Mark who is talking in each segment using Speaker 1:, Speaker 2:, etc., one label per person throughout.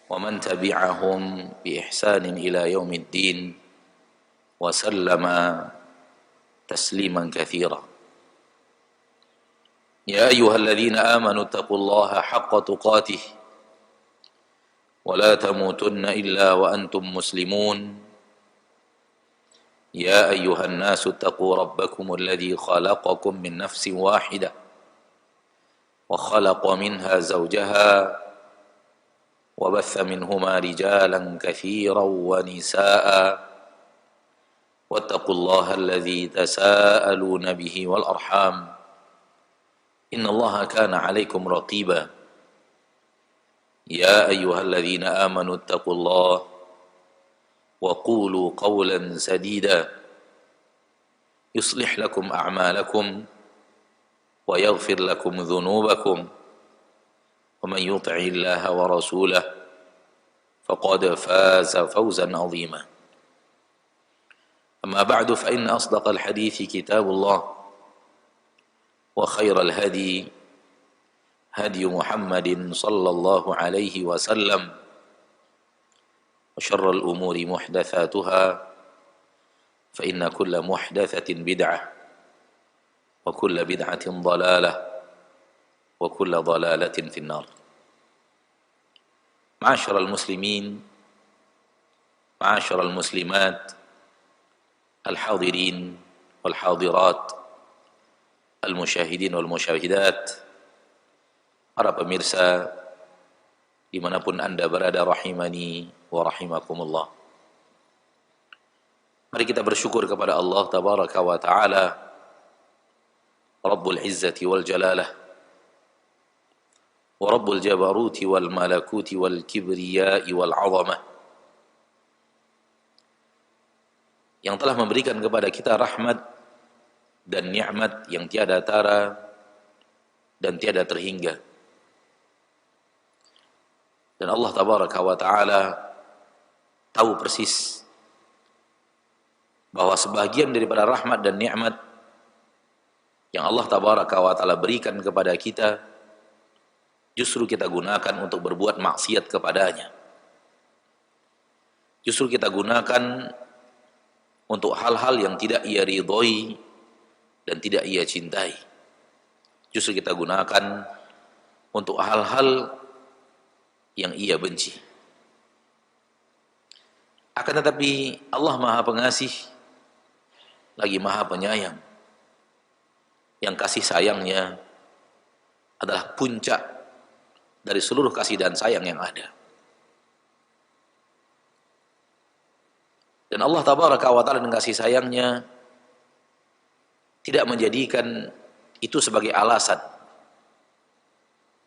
Speaker 1: ومن تبعهم بإحسان إلى يوم الدين وسلم تسليما كثيرا. يا أيها الذين آمنوا اتقوا الله حق تقاته ولا تموتن إلا وأنتم مسلمون. يا أيها الناس اتقوا ربكم الذي خلقكم من نفس واحدة وخلق منها زوجها وبث منهما رجالا كثيرا ونساء واتقوا الله الذي تساءلون به والأرحام إن الله كان عليكم رقيبا. يا أيها الذين آمنوا اتقوا الله وقولوا قولا سديدا يصلح لكم أعمالكم ويغفر لكم ذنوبكم ومن يطع الله ورسوله فقد فاز فوزا عظيما. أما بعد فإن أصدق الحديث كتاب الله وخير الهدي هدي محمد صلى الله عليه وسلم وشر الأمور محدثاتها فإن كل محدثة بدعة وكل بدعة ضلالة وكل ضلالة في النار. معاشر المسلمين معاشر المسلمات الحاضرين والحاضرات المشاهدين والmusyahidat, para pemirsa dimanapun Anda berada, rahimani wa rahimakumullah. Mari kita bersyukur kepada Allah tabaraka wa ta'ala, Rabbul Izzati wal Jalalah wa Rabbul Jabaruti wal Malakuti wal Kibriyai wal Azamah, yang telah memberikan kepada kita rahmat dan nikmat yang tiada tara dan tiada terhingga. Dan Allah tabaraka wa ta'ala tahu persis bahwa sebagian daripada rahmat dan nikmat yang Allah tabaraka wa ta'ala berikan kepada kita justru kita gunakan untuk berbuat maksiat kepadanya. Justru kita gunakan untuk hal-hal yang tidak ia ridhoi dan tidak ia cintai. Justru kita gunakan untuk hal-hal yang ia benci. Akan tetapi Allah Maha Pengasih lagi Maha Penyayang, yang kasih sayangnya adalah puncak dari seluruh kasih dan sayang yang ada. Dan Allah tabaraka wa ta'ala dengan kasih sayangnya tidak menjadikan itu sebagai alasan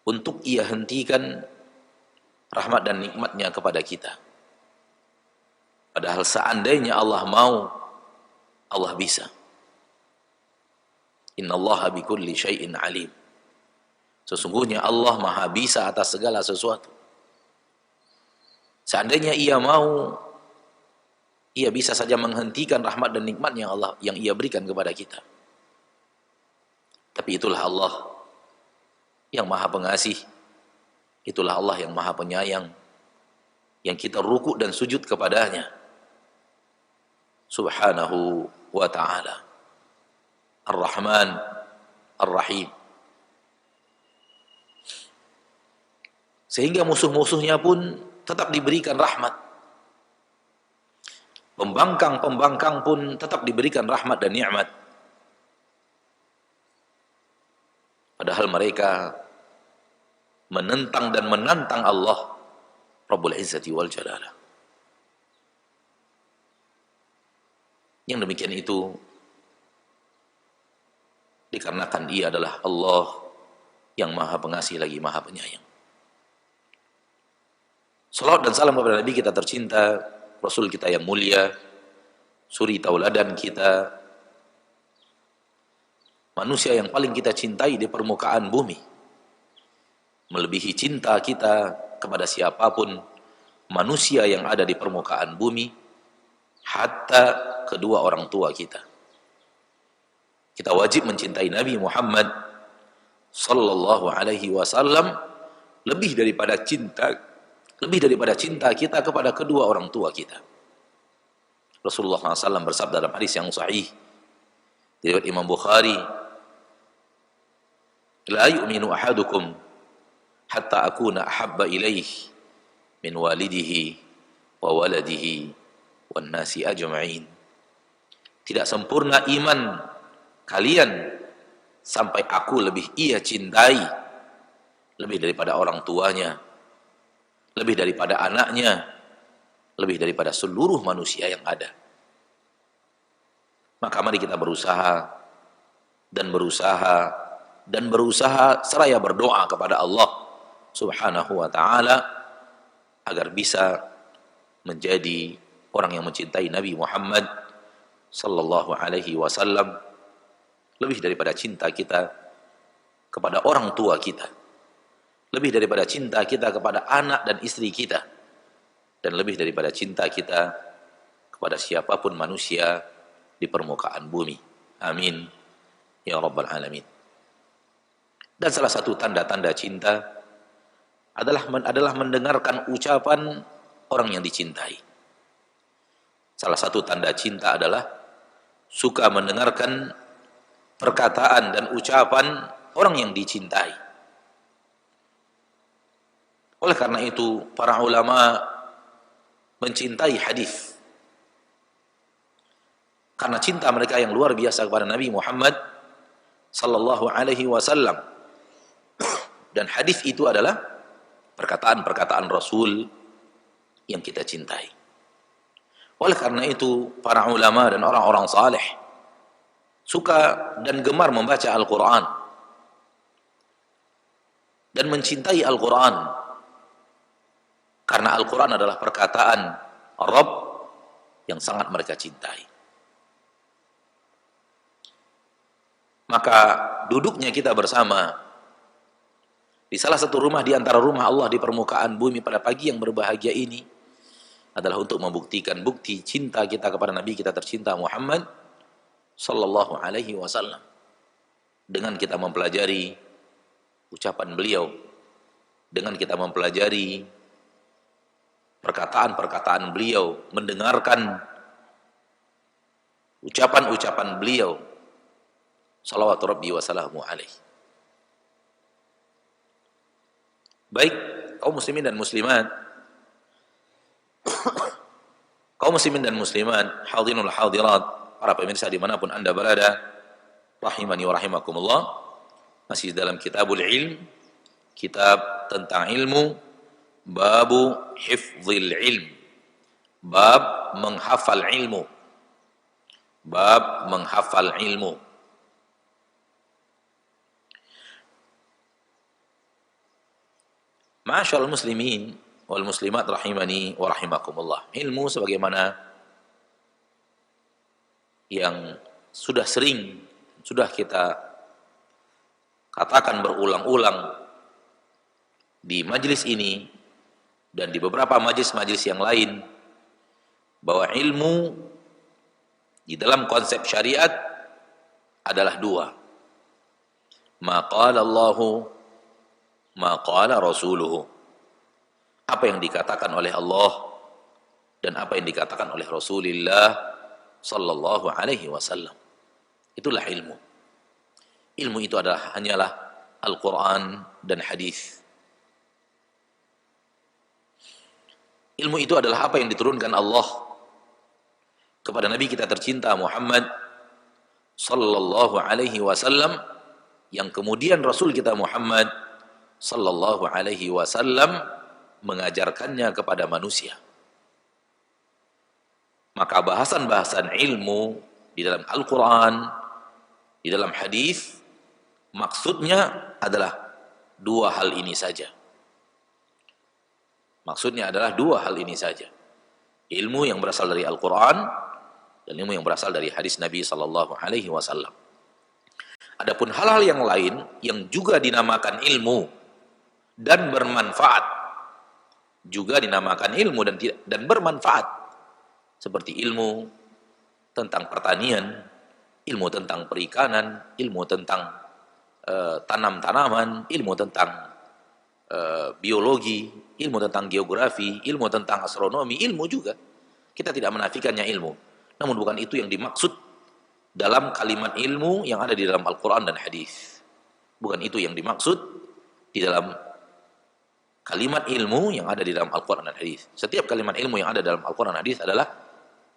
Speaker 1: untuk ia hentikan rahmat dan nikmatnya kepada kita. Padahal seandainya Allah mau, Allah bisa. Innallaha bikulli syai'in alim. Sesungguhnya Allah maha bisa atas segala sesuatu. Seandainya ia mau, ia bisa saja menghentikan rahmat dan nikmat yang ia berikan kepada kita. Tapi itulah Allah yang maha pengasih, itulah Allah yang maha penyayang, yang kita rukuk dan sujud kepadanya subhanahu wa ta'ala, Ar-Rahman Ar-Rahim. Sehingga musuh-musuhnya pun tetap diberikan rahmat, pembangkang-pembangkang pun tetap diberikan rahmat dan nikmat. Padahal mereka menentang dan menantang Allah Rabbul Izzati wal Jalalah. Yang demikian itu dikarenakan ia adalah Allah yang maha pengasih lagi maha penyayang. Salawat dan salam kepada Nabi kita tercinta, Rasul kita yang mulia, suri tauladan kita, manusia yang paling kita cintai di permukaan bumi, melebihi cinta kita kepada siapapun manusia yang ada di permukaan bumi, hatta kedua orang tua kita. Kita wajib mencintai Nabi Muhammad sallallahu alaihi wasallam lebih daripada cinta lebih daripada cinta kita kepada kedua orang tua kita. Rasulullah SAW bersabda dalam hadis yang sahih riwayat Imam Bukhari, la yu'minu ahadukum hatta akuna ahabba ilaih min walidihi wa waladihi wan nasi ajma'in. Tidak sempurna iman kalian sampai aku lebih ia cintai, lebih daripada orang tuanya, lebih daripada anaknya, lebih daripada seluruh manusia yang ada. Maka mari kita berusaha seraya berdoa kepada Allah Subhanahu wa ta'ala agar bisa menjadi orang yang mencintai Nabi Muhammad sallallahu alaihi wasallam lebih daripada cinta kita kepada orang tua kita, lebih daripada cinta kita kepada anak dan istri kita, dan lebih daripada cinta kita kepada siapapun manusia di permukaan bumi. Amin ya rabbal alamin. Dan salah satu tanda-tanda cinta adalah mendengarkan ucapan orang yang dicintai. Salah satu tanda cinta adalah suka mendengarkan perkataan dan ucapan orang yang dicintai. Oleh karena itu, para ulama mencintai hadis karena cinta mereka yang luar biasa kepada Nabi Muhammad sallallahu alaihi wasallam. Dan hadis itu adalah perkataan-perkataan Rasul yang kita cintai. Oleh karena itu, para ulama dan orang-orang saleh suka dan gemar membaca Al-Quran dan mencintai Al-Quran karena Al-Quran adalah perkataan Rabb yang sangat mereka cintai. Maka duduknya kita bersama di salah satu rumah di antara rumah Allah di permukaan bumi pada pagi yang berbahagia ini adalah untuk membuktikan bukti cinta kita kepada Nabi kita tercinta Muhammad sallallahu alaihi wasallam dengan kita mempelajari ucapan beliau, dengan kita mempelajari perkataan-perkataan beliau, mendengarkan ucapan-ucapan beliau salawatu rabbi wa salamu alaihi. Baik, kaum muslimin dan muslimat, hadirinul hadirat, para pemirsa dimanapun anda berada, rahimani wa rahimakumullah, masih dalam kitabul ilm, kitab tentang ilmu, babu hifzil ilm, bab menghafal ilmu, bab menghafal ilmu. Ma'asyiral muslimin wal muslimat rahimani wa rahimakumullah. Ilmu sebagaimana yang sudah kita katakan berulang-ulang di majelis ini dan di beberapa majelis-majelis yang lain, bahwa ilmu di dalam konsep syariat adalah dua. Ma qala Allahu ma qala rasuluhu, apa yang dikatakan oleh Allah dan apa yang dikatakan oleh Rasulullah sallallahu alaihi wasallam. Itulah ilmu. Ilmu itu hanyalah Al-Quran dan hadis. Ilmu itu adalah apa yang diturunkan Allah kepada Nabi kita tercinta Muhammad sallallahu alaihi wasallam, yang kemudian Rasul kita Muhammad sallallahu alaihi wasallam mengajarkannya kepada manusia. Maka bahasan-bahasan ilmu di dalam Al-Quran, di dalam hadis, maksudnya adalah dua hal ini saja. Maksudnya adalah dua hal ini saja. Ilmu yang berasal dari Al-Quran dan ilmu yang berasal dari hadis Nabi sallallahu alaihi wasallam. Adapun hal-hal yang lain yang juga dinamakan ilmu dan bermanfaat, juga dinamakan ilmu dan bermanfaat, seperti ilmu tentang pertanian, ilmu tentang perikanan, ilmu tentang tanam-tanaman, ilmu tentang biologi, ilmu tentang geografi, ilmu tentang astronomi, ilmu juga. Kita tidak menafikannya ilmu. Namun bukan itu yang dimaksud dalam kalimat ilmu yang ada di dalam Al-Quran dan hadis. Bukan itu yang dimaksud di dalam kalimat ilmu yang ada di dalam Al-Quran dan hadis. Setiap kalimat ilmu yang ada dalam Al-Quran dan hadis adalah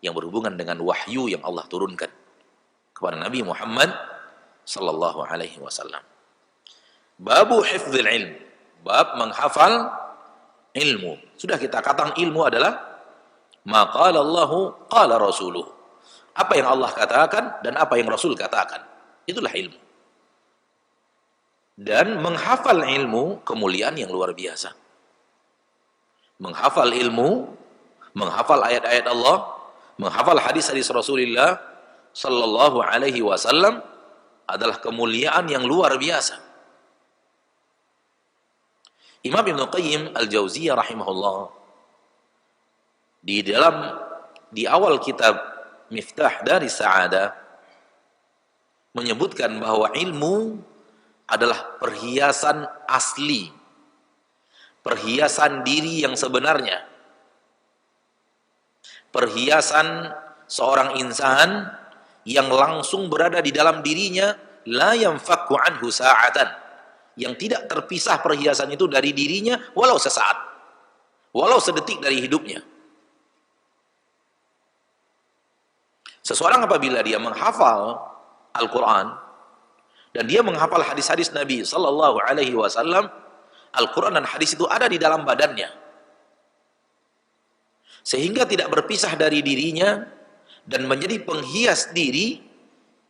Speaker 1: yang berhubungan dengan wahyu yang Allah turunkan kepada Nabi Muhammad sallallahu alaihi wasallam. Babu hifdzil ilm, bab menghafal ilmu. Sudah kita katakan ilmu adalah ma qala Allahu qala rasuluh. Apa yang Allah katakan dan apa yang Rasul katakan. Itulah ilmu. Dan menghafal ilmu kemuliaan yang luar biasa. Menghafal ilmu, menghafal ayat-ayat Allah, menghafal hadis-hadis Rasulullah sallallahu alaihi wasallam adalah kemuliaan yang luar biasa. Imam Ibnu Qayyim Al-Jauziyah rahimahullah di awal kitab Miftah dari Sa'adah menyebutkan bahwa ilmu adalah perhiasan asli, perhiasan diri yang sebenarnya, perhiasan seorang insan yang langsung berada di dalam dirinya, la yanfakku anhu sa'atan, yang tidak terpisah perhiasan itu dari dirinya walau sesaat, walau sedetik dari hidupnya. Seseorang apabila dia menghafal Al-Quran dan dia menghafal hadis-hadis Nabi sallallahu alaihi wasallam, Al-Quran dan hadis itu ada di dalam badannya, sehingga tidak berpisah dari dirinya dan menjadi penghias diri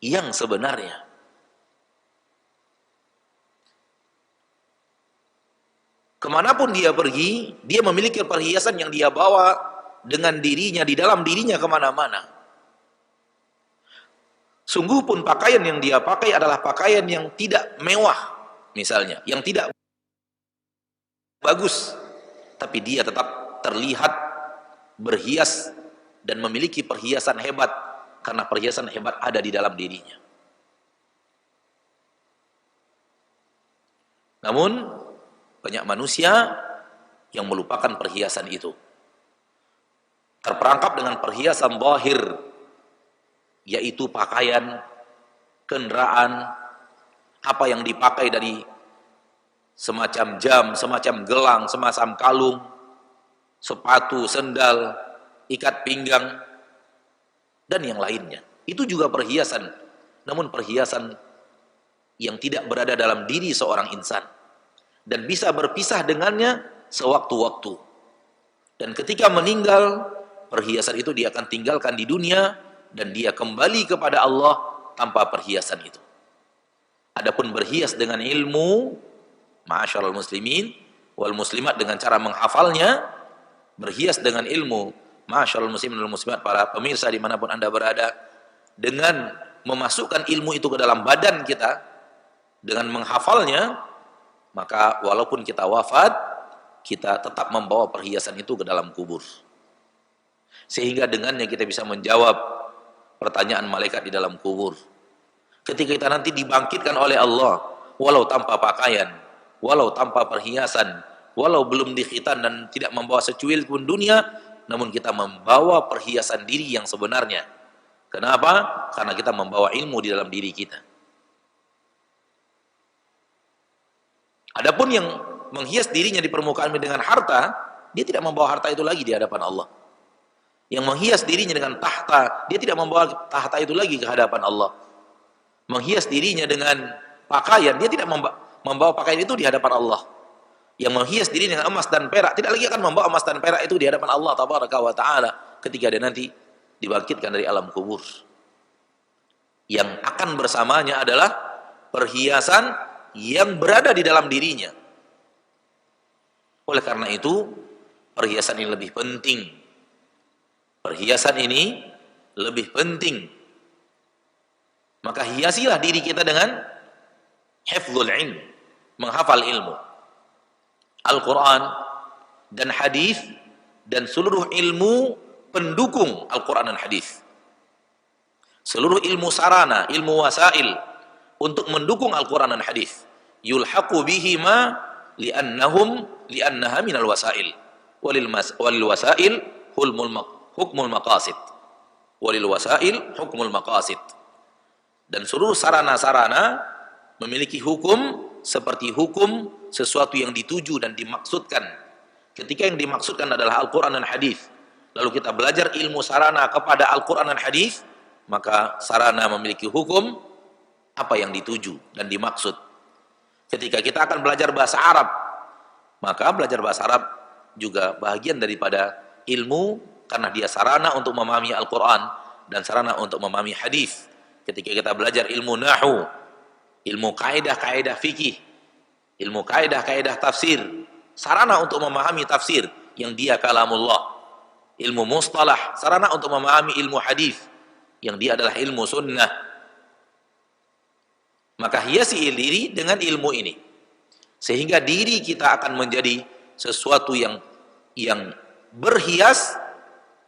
Speaker 1: yang sebenarnya. Kemanapun dia pergi, dia memiliki perhiasan yang dia bawa dengan dirinya, di dalam dirinya kemana-mana. Sungguh pun pakaian yang dia pakai adalah pakaian yang tidak mewah, misalnya, yang tidak bagus, tapi dia tetap terlihat berhias dan memiliki perhiasan hebat, karena perhiasan hebat ada di dalam dirinya. Namun banyak manusia yang melupakan perhiasan itu, terperangkap dengan perhiasan zahir, yaitu pakaian, kendaraan, apa yang dipakai dari semacam jam, semacam gelang, semacam kalung, sepatu, sendal, ikat pinggang, dan yang lainnya. Itu juga perhiasan, namun perhiasan yang tidak berada dalam diri seorang insan dan bisa berpisah dengannya sewaktu-waktu. Dan ketika meninggal, perhiasan itu dia akan tinggalkan di dunia dan dia kembali kepada Allah tanpa perhiasan itu. Adapun berhias dengan ilmu, ma'asyiral muslimin wal muslimat, dengan cara menghafalnya, berhias dengan ilmu, ma'asyiral muslimin wal muslimat, para pemirsa dimanapun Anda berada, dengan memasukkan ilmu itu ke dalam badan kita, dengan menghafalnya, maka walaupun kita wafat, kita tetap membawa perhiasan itu ke dalam kubur. Sehingga dengannya kita bisa menjawab pertanyaan malaikat di dalam kubur. Ketika kita nanti dibangkitkan oleh Allah, walau tanpa pakaian, walau tanpa perhiasan, walau belum dikhitan dan tidak membawa secuil pun dunia, namun kita membawa perhiasan diri yang sebenarnya. Kenapa? Karena kita membawa ilmu di dalam diri kita. Adapun yang menghias dirinya di permukaan dengan harta, dia tidak membawa harta itu lagi di hadapan Allah. Yang menghias dirinya dengan tahta, dia tidak membawa tahta itu lagi ke hadapan Allah. Menghias dirinya dengan pakaian, dia tidak membawa pakaian itu di hadapan Allah. Yang menghias dirinya dengan emas dan perak, tidak lagi akan membawa emas dan perak itu di hadapan Allah tabaraka wa ta'ala ketika dia nanti dibangkitkan dari alam kubur. Yang akan bersamanya adalah perhiasan yang berada di dalam dirinya. Oleh karena itu, perhiasan ini lebih penting. Perhiasan ini lebih penting. Maka hiasilah diri kita dengan hifdzul ilm, menghafal ilmu. Al-Quran dan hadis dan seluruh ilmu pendukung Al-Quran dan hadis. Seluruh ilmu sarana, ilmu wasail untuk mendukung Al-Quran dan hadis. Yulhaqu bihima li'annaha minal wasail walil wasail hukmul maqasid walil wasail hukmul maqasid. Dan seluruh sarana-sarana memiliki hukum seperti hukum sesuatu yang dituju dan dimaksudkan. Ketika yang dimaksudkan adalah Al-Quran dan Hadis, lalu kita belajar ilmu sarana kepada Al-Quran dan Hadis, maka sarana memiliki hukum apa yang dituju dan dimaksud. Ketika kita akan belajar bahasa Arab, maka belajar bahasa Arab juga bahagian daripada ilmu, karena dia sarana untuk memahami Al-Quran dan sarana untuk memahami hadis. Ketika kita belajar ilmu nahu, ilmu kaidah-kaidah fikih, ilmu kaidah-kaidah tafsir, sarana untuk memahami tafsir yang dia kalamullah. Ilmu mustalah, sarana untuk memahami ilmu hadis yang dia adalah ilmu sunnah. Maka hiasi diri dengan ilmu ini, sehingga diri kita akan menjadi sesuatu yang berhias,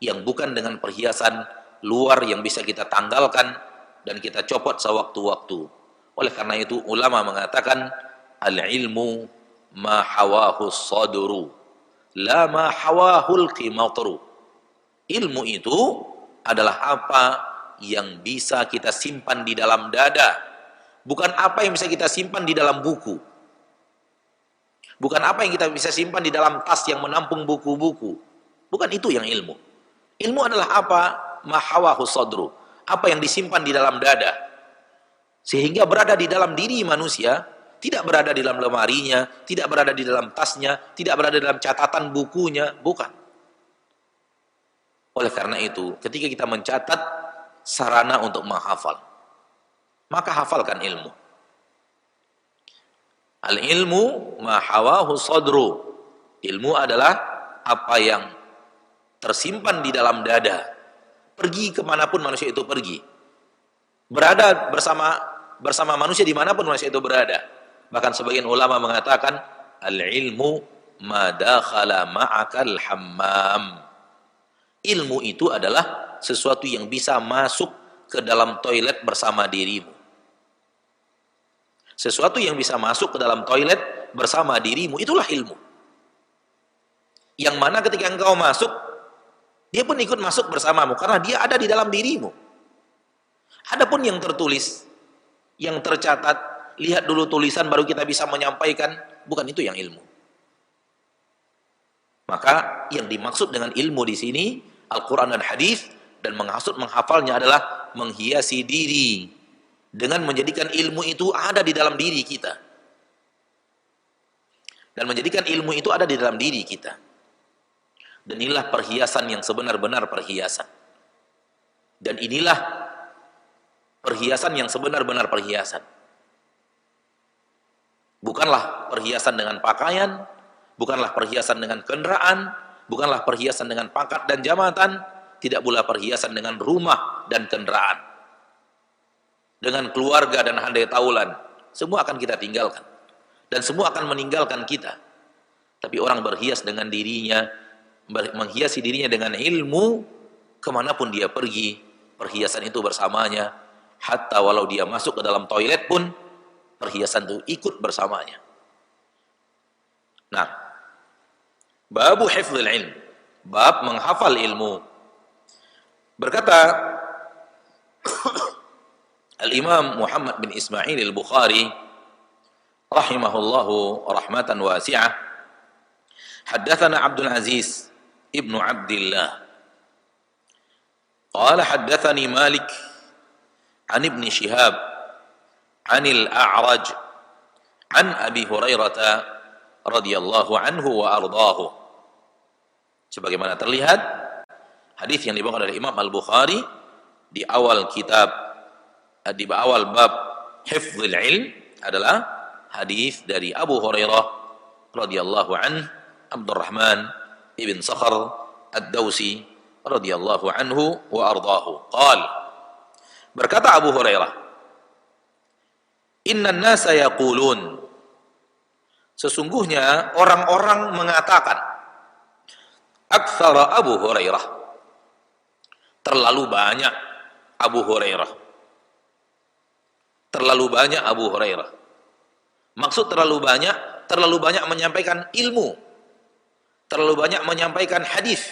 Speaker 1: yang bukan dengan perhiasan luar yang bisa kita tanggalkan dan kita copot sewaktu-waktu. Oleh karena itu ulama mengatakan al-ilmu ma hawahu sadru la ma hawahul qimatru. Ilmu itu adalah apa yang bisa kita simpan di dalam dada, bukan apa yang bisa kita simpan di dalam buku. Bukan apa yang kita bisa simpan di dalam tas yang menampung buku-buku. Bukan itu yang ilmu. Ilmu adalah apa? Mahawahu sadru. Apa yang disimpan di dalam dada. Sehingga berada di dalam diri manusia, tidak berada di dalam lemarinya, tidak berada di dalam tasnya, tidak berada dalam catatan bukunya, bukan. Oleh karena itu, ketika kita mencatat sarana untuk menghafal, maka hafalkan ilmu. Al-ilmu ma hawahu sadru. Ilmu adalah apa yang tersimpan di dalam dada. Pergi kemanapun manusia itu pergi. Berada bersama manusia dimanapun manusia itu berada. Bahkan sebagian ulama mengatakan al-ilmu ma dakhala ma'akal hammam. Ilmu itu adalah sesuatu yang bisa masuk ke dalam toilet bersama dirimu. Sesuatu yang bisa masuk ke dalam toilet bersama dirimu, itulah ilmu. Yang mana ketika engkau masuk, dia pun ikut masuk bersamamu, karena dia ada di dalam dirimu. Adapun yang tertulis, yang tercatat, lihat dulu tulisan baru kita bisa menyampaikan, bukan itu yang ilmu. Maka yang dimaksud dengan ilmu di sini, Al-Quran dan Hadis, dan menghafalnya adalah menghiasi diri dengan menjadikan ilmu itu ada di dalam diri kita. Dan menjadikan ilmu itu ada di dalam diri kita. Dan inilah perhiasan yang sebenar-benar perhiasan. Dan inilah perhiasan yang sebenar-benar perhiasan. Bukanlah perhiasan dengan pakaian, bukanlah perhiasan dengan kendaraan, bukanlah perhiasan dengan pangkat dan jabatan, tidak pula perhiasan dengan rumah dan kendaraan. Dengan keluarga dan handai taulan, semua akan kita tinggalkan. Dan semua akan meninggalkan kita. Tapi orang berhias dengan dirinya, menghiasi dirinya dengan ilmu, kemanapun dia pergi, perhiasan itu bersamanya. Hatta walau dia masuk ke dalam toilet pun, perhiasan itu ikut bersamanya. Nah, babu hifdzil ilm, bab menghafal ilmu. Berkata Al-Imam Muhammad bin Ismail Al-Bukhari rahimahullahu rahmatan wasi'ah, haddatsana Abdul Aziz ibnu Abdillah qala haddatsani Malik an Ibn Shihab an Al-A'raj an Abi Hurairah radhiyallahu anhu wa ardhahu. Sebagaimana terlihat, hadis yang dibawakan oleh Imam Al-Bukhari di awal kitab, di awal bab hifdzil ilm adalah hadis dari Abu Hurairah radhiyallahu anhu, Abdurrahman ibn Sakhr ad-Dawsi radhiyallahu anhu wa ardhahu. Berkata Abu Hurairah, "Innan nasa yaqulun." Sesungguhnya orang-orang mengatakan, aktsara Abu Hurairah, terlalu banyak Abu Hurairah. Terlalu banyak Abu Hurairah. Maksud terlalu banyak, terlalu banyak menyampaikan ilmu, terlalu banyak menyampaikan hadis.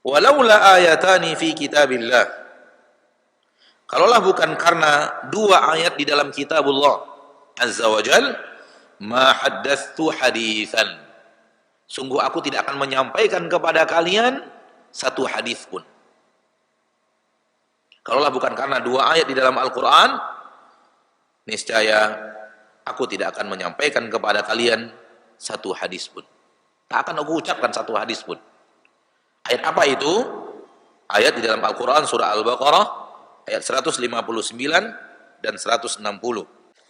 Speaker 1: Walaula ayatani fi kitabillah, kalaulah bukan karena dua ayat di dalam kitabullah azza wa jal, ma haddatsu haditsan, sungguh aku tidak akan menyampaikan kepada kalian satu hadis pun. Kalaulah bukan karena dua ayat di dalam Al-Quran, niscaya aku tidak akan menyampaikan kepada kalian satu hadis pun. Tak akan aku ucapkan satu hadis pun. Ayat apa itu? Ayat di dalam Al-Quran surah Al-Baqarah ayat 159 dan 160.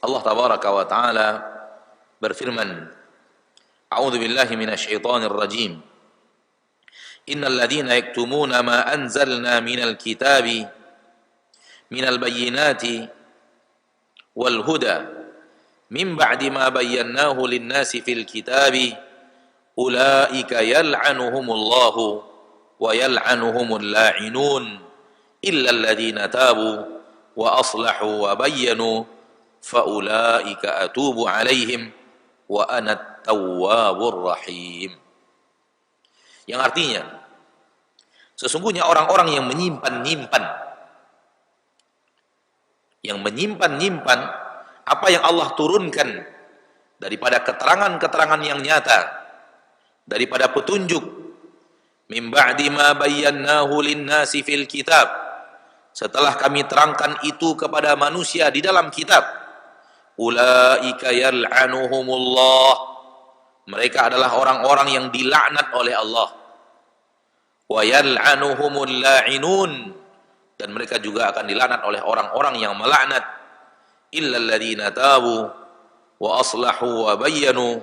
Speaker 1: Allah tabaraka wa ta'ala berfirman, A'udzu billahi minasyaitonir rajim. Innal ladzina yaktumuna ma anzalna minal kitabi minal bayyinati wal huda min ba'di ma bayyanahu lin-nasi fil kitabi ulaika yal'anuhumullahu wa yal'anuhumul la'inun illa alladhina tabu wa aslahu wa bayyanu fa ulaika atubu 'alaihim wa ana at-tawwabur rahim. Yang artinya, sesungguhnya orang-orang yang menyimpan apa yang Allah turunkan daripada keterangan-keterangan yang nyata, daripada petunjuk, min ba'di ma bayyanahu lin-nasi fil kitab, setelah kami terangkan itu kepada manusia di dalam kitab, ulaika yal'anuhumullah, mereka adalah orang-orang yang dilaknat oleh Allah, wa yal'anuhumul la'inun, dan mereka juga akan dilaknat oleh orang-orang yang melaknat, illal ladzina tabu wa aslahu wa bayyanu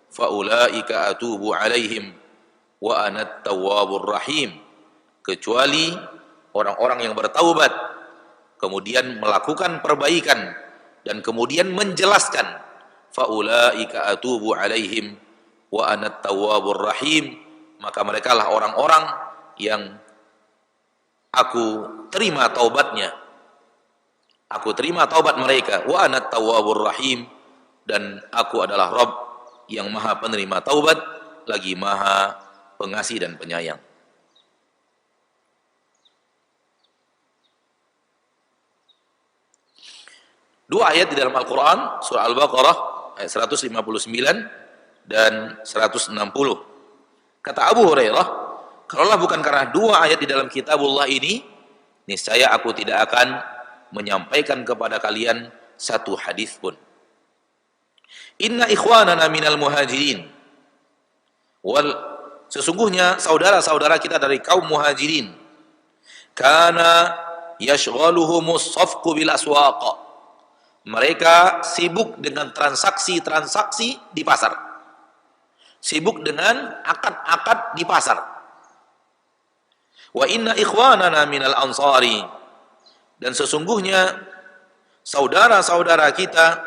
Speaker 1: fa ulaika atubu 'alaihim wa ana at-tawwabur rahim, kecuali orang-orang yang bertaubat kemudian melakukan perbaikan dan kemudian menjelaskan, fa ulaika atubu 'alaihim wa ana at-tawwabur rahim, maka merekalah orang-orang yang aku terima taubatnya, aku terima taubat mereka, wa ana at-tawwabur rahim, dan aku adalah Rabb yang maha penerima taubat lagi maha pengasih dan penyayang. Dua ayat di dalam Al-Quran, surah Al-Baqarah ayat 159 dan 160. Kata Abu Hurairah, kalaulah bukan karena dua ayat di dalam kitabullah ini, niscaya aku tidak akan menyampaikan kepada kalian satu hadis pun. Inna ikhwanana minal muhajirin sesungguhnya saudara-saudara kita dari kaum muhajirin, kana yashghaluhumus safqu bil aswaq, mereka sibuk dengan transaksi-transaksi di pasar, sibuk dengan akad-akad di pasar. Wa inna ikhwanana minal ansari, dan sesungguhnya saudara-saudara kita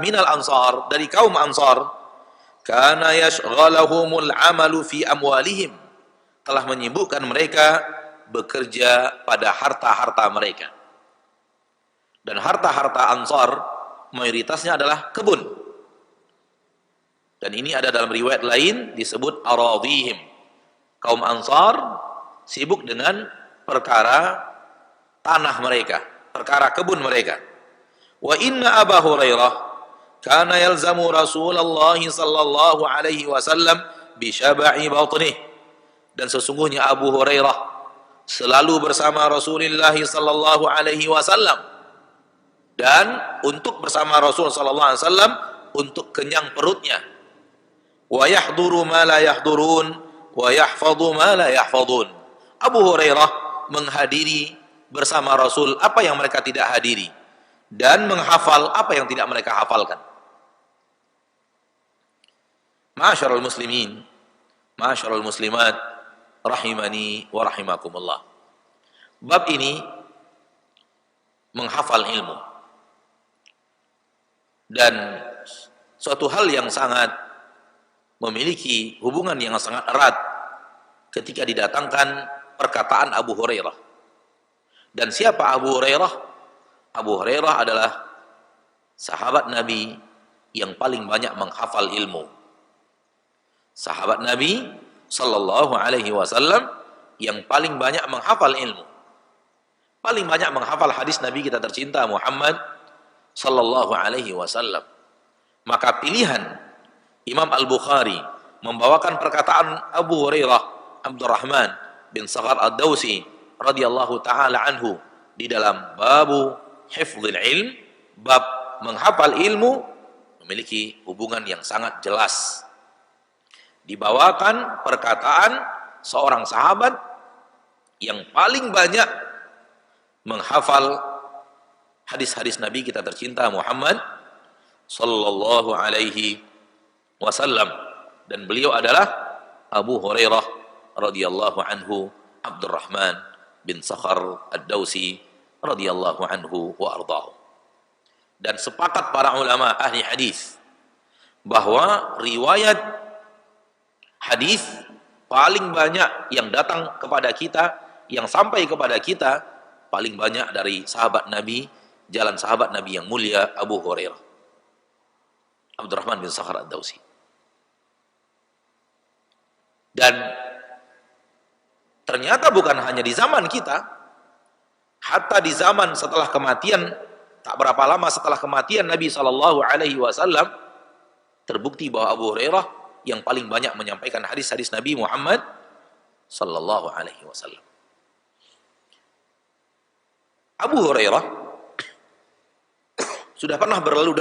Speaker 1: minal ansar, dari kaum ansar, kana yashghalahumul amalu fi amwalihim, telah menyibukkan mereka bekerja pada harta-harta mereka. Dan harta-harta ansar mayoritasnya adalah kebun. Dan ini ada dalam riwayat lain disebut aradhihim. Kaum ansar sibuk dengan perkara tanah mereka, perkara kebun mereka. Wa inna Abu Hurairah kana yalzamu Rasulullah sallallahu alaihi wasallam bi syaba'i batnih, dan sesungguhnya Abu Hurairah selalu bersama Rasulullah sallallahu alaihi wasallam, dan untuk bersama Rasul sallallahu alaihi wasallam untuk kenyang perutnya. Wa yahduru ma la yahdurun wa yahfadhu ma la yahfadhun. Abu Hurairah menghadiri bersama Rasul apa yang mereka tidak hadiri, dan menghafal apa yang tidak mereka hafalkan. Ma'asyiral muslimin, ma'asyiral muslimat, rahimani wa rahimakumullah. Bab ini menghafal ilmu, dan suatu hal yang sangat memiliki hubungan yang sangat erat ketika didatangkan perkataan Abu Hurairah. Dan siapa Abu Hurairah? Abu Hurairah adalah sahabat Nabi yang paling banyak menghafal ilmu. Sahabat Nabi sallallahu alaihi wasallam yang paling banyak menghafal ilmu. Paling banyak menghafal hadis Nabi kita tercinta Muhammad sallallahu alaihi wasallam. Maka pilihan Imam Al-Bukhari membawakan perkataan Abu Hurairah Abdurrahman bin Sakhar Ad-Dawsi radhiyallahu taala anhu di dalam babu hifdzil ilm, bab menghafal ilmu, memiliki hubungan yang sangat jelas. Dibawakan perkataan seorang sahabat yang paling banyak menghafal hadis-hadis Nabi kita tercinta Muhammad sallallahu alaihi wasallam, dan beliau adalah Abu Hurairah radhiyallahu anhu Abdurrahman bin Sakhar Ad-Dawsi radhiyallahu anhu wa ardhahu. Dan sepakat para ulama ahli hadis bahwa riwayat hadis paling banyak yang datang kepada kita, yang sampai kepada kita paling banyak dari sahabat Nabi, jalan sahabat Nabi yang mulia Abu Hurairah Abdurrahman bin Sakhar Ad-Dawsi. Dan ternyata bukan hanya di zaman kita, hatta di zaman setelah kematian, tak berapa lama setelah kematian Nabi sallallahu alaihi wasallam, terbukti bahwa Abu Hurairah yang paling banyak menyampaikan hadis-hadis Nabi Muhammad sallallahu alaihi wasallam. Abu Hurairah sudah pernah berlalu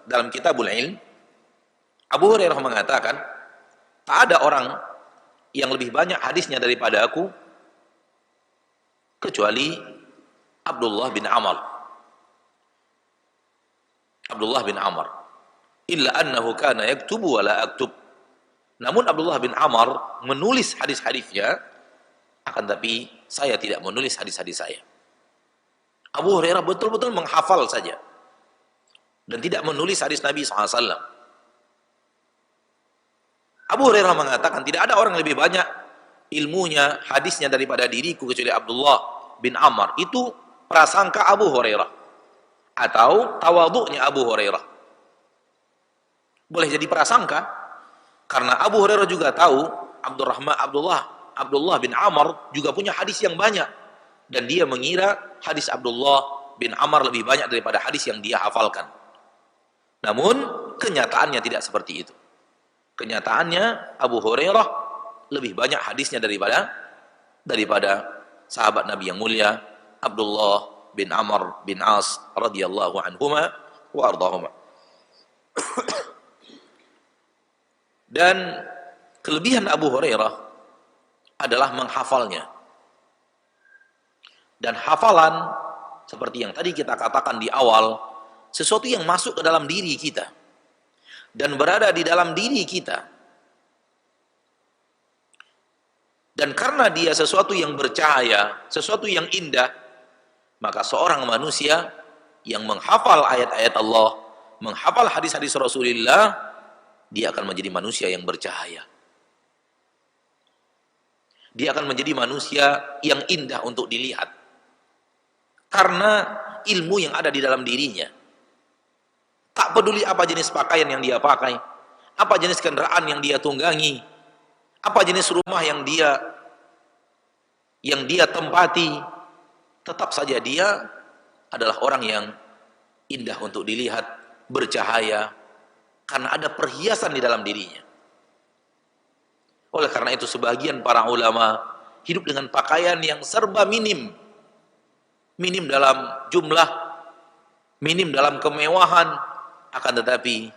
Speaker 1: dalam Kitabul Ilm. Abu Hurairah mengatakan, tak ada orang yang lebih banyak hadisnya daripada aku kecuali Abdullah bin Amr. Abdullah bin Amr. Illa annahu kana yaktubu wa la aktub. Namun Abdullah bin Amr menulis hadis-hadisnya, akan tapi saya tidak menulis hadis-hadis saya. Abu Hurairah betul-betul menghafal saja dan tidak menulis hadis Nabi SAW. Abu Hurairah mengatakan, tidak ada orang lebih banyak ilmunya, hadisnya daripada diriku kecuali Abdullah bin Amr. Itu prasangka Abu Hurairah atau tawadhu'nya Abu Hurairah. Boleh jadi prasangka karena Abu Hurairah juga tahu Abdullah bin Amr juga punya hadis yang banyak, dan dia mengira hadis Abdullah bin Amr lebih banyak daripada hadis yang dia hafalkan. Namun kenyataannya tidak seperti itu. Kenyataannya Abu Hurairah lebih banyak hadisnya daripada sahabat Nabi yang mulia Abdullah bin Amr bin As radhiyallahu anhuma wa ardahuma. Dan kelebihan Abu Hurairah adalah menghafalnya. Dan hafalan seperti yang tadi kita katakan di awal, sesuatu yang masuk ke dalam diri kita dan berada di dalam diri kita. Dan karena dia sesuatu yang bercahaya, sesuatu yang indah, maka seorang manusia yang menghafal ayat-ayat Allah, menghafal hadis-hadis Rasulullah, dia akan menjadi manusia yang bercahaya. Dia akan menjadi manusia yang indah untuk dilihat karena ilmu yang ada di dalam dirinya. Tak peduli apa jenis pakaian yang dia pakai, apa jenis kendaraan yang dia tunggangi, apa jenis rumah yang dia tempati, tetap saja dia adalah orang yang indah untuk dilihat, bercahaya, karena ada perhiasan di dalam dirinya. Oleh karena itu sebagian para ulama hidup dengan pakaian yang serba minim dalam jumlah, minim dalam kemewahan, akan tetapi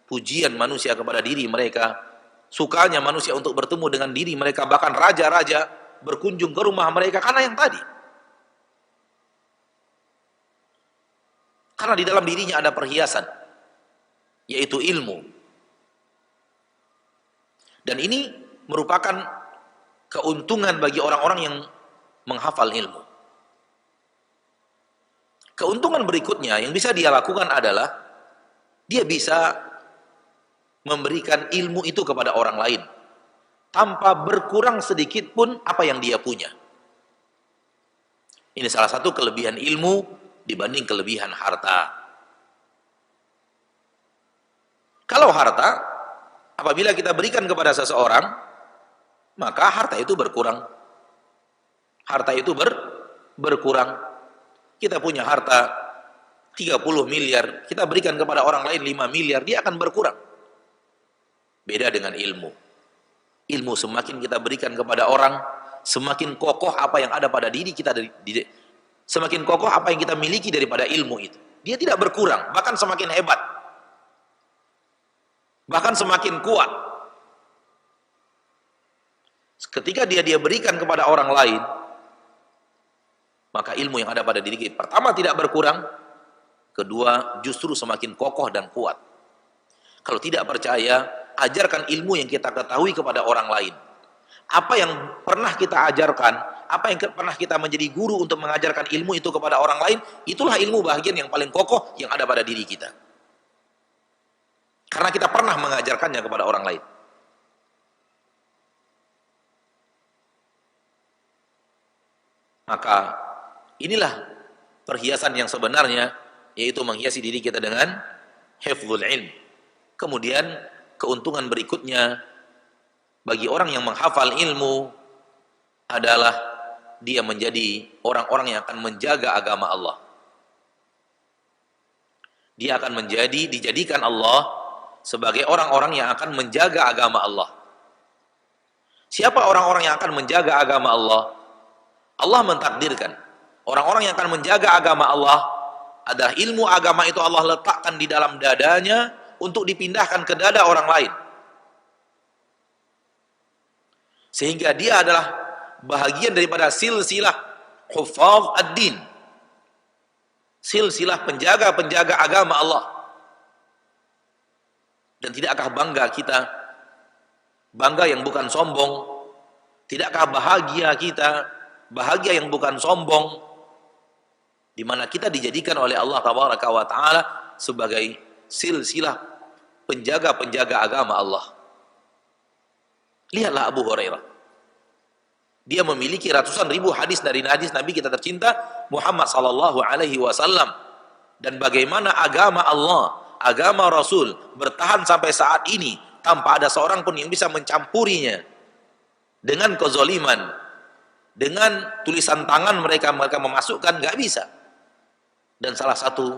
Speaker 1: pujian manusia kepada diri mereka, sukanya manusia untuk bertemu dengan diri mereka, bahkan raja-raja berkunjung ke rumah mereka karena yang tadi. Karena di dalam dirinya ada perhiasan, yaitu ilmu. Dan ini merupakan keuntungan bagi orang-orang yang menghafal ilmu. Keuntungan berikutnya yang bisa dia lakukan adalah dia bisa memberikan ilmu itu kepada orang lain. tanpa berkurang sedikit pun apa yang dia punya. Ini salah satu kelebihan ilmu dibanding kelebihan harta. Kalau harta, apabila kita berikan kepada seseorang, maka harta itu berkurang. Harta itu berkurang. Kita punya harta 30 miliar, kita berikan kepada orang lain 5 miliar, dia akan berkurang. Beda dengan ilmu. Ilmu semakin kita berikan kepada orang, semakin kokoh apa yang ada pada diri kita, semakin kokoh apa yang kita miliki daripada ilmu itu. Dia tidak berkurang, bahkan semakin hebat, bahkan semakin kuat. Ketika dia berikan kepada orang lain, maka ilmu yang ada pada diri kita, pertama tidak berkurang, kedua justru semakin kokoh dan kuat. Kalau tidak percaya, ajarkan ilmu yang kita ketahui kepada orang lain. Apa yang pernah kita ajarkan, apa yang pernah kita menjadi guru untuk mengajarkan ilmu itu kepada orang lain, itulah ilmu bagian yang paling kokoh yang ada pada diri kita. Karena kita pernah mengajarkannya kepada orang lain. Maka inilah perhiasan yang sebenarnya, yaitu menghiasi diri kita dengan hifdzul ilm. Kemudian keuntungan berikutnya bagi orang yang menghafal ilmu adalah dia menjadi orang-orang yang akan menjaga agama Allah. Dia akan dijadikan Allah sebagai orang-orang yang akan menjaga agama Allah. Siapa orang-orang yang akan menjaga agama Allah? Allah mentakdirkan orang-orang yang akan menjaga agama Allah adalah ilmu agama itu Allah letakkan di dalam dadanya untuk dipindahkan ke dada orang lain. Sehingga dia adalah bahagian daripada silsilah hufaz ad-din. Silsilah penjaga-penjaga agama Allah. Dan tidakkah bangga kita, bangga yang bukan sombong, tidakkah bahagia kita, bahagia yang bukan sombong, di mana kita dijadikan oleh Allah Tabaraka wa Ta'ala sebagai silsilah penjaga-penjaga agama Allah. Lihatlah Abu Hurairah. Dia memiliki ratusan ribu hadis dari hadis Nabi kita tercinta Muhammad sallallahu alaihi wasallam, dan bagaimana agama Allah, agama Rasul bertahan sampai saat ini tanpa ada seorang pun yang bisa mencampurinya dengan kezaliman, dengan tulisan tangan mereka memasukkan, nggak bisa. Dan salah satu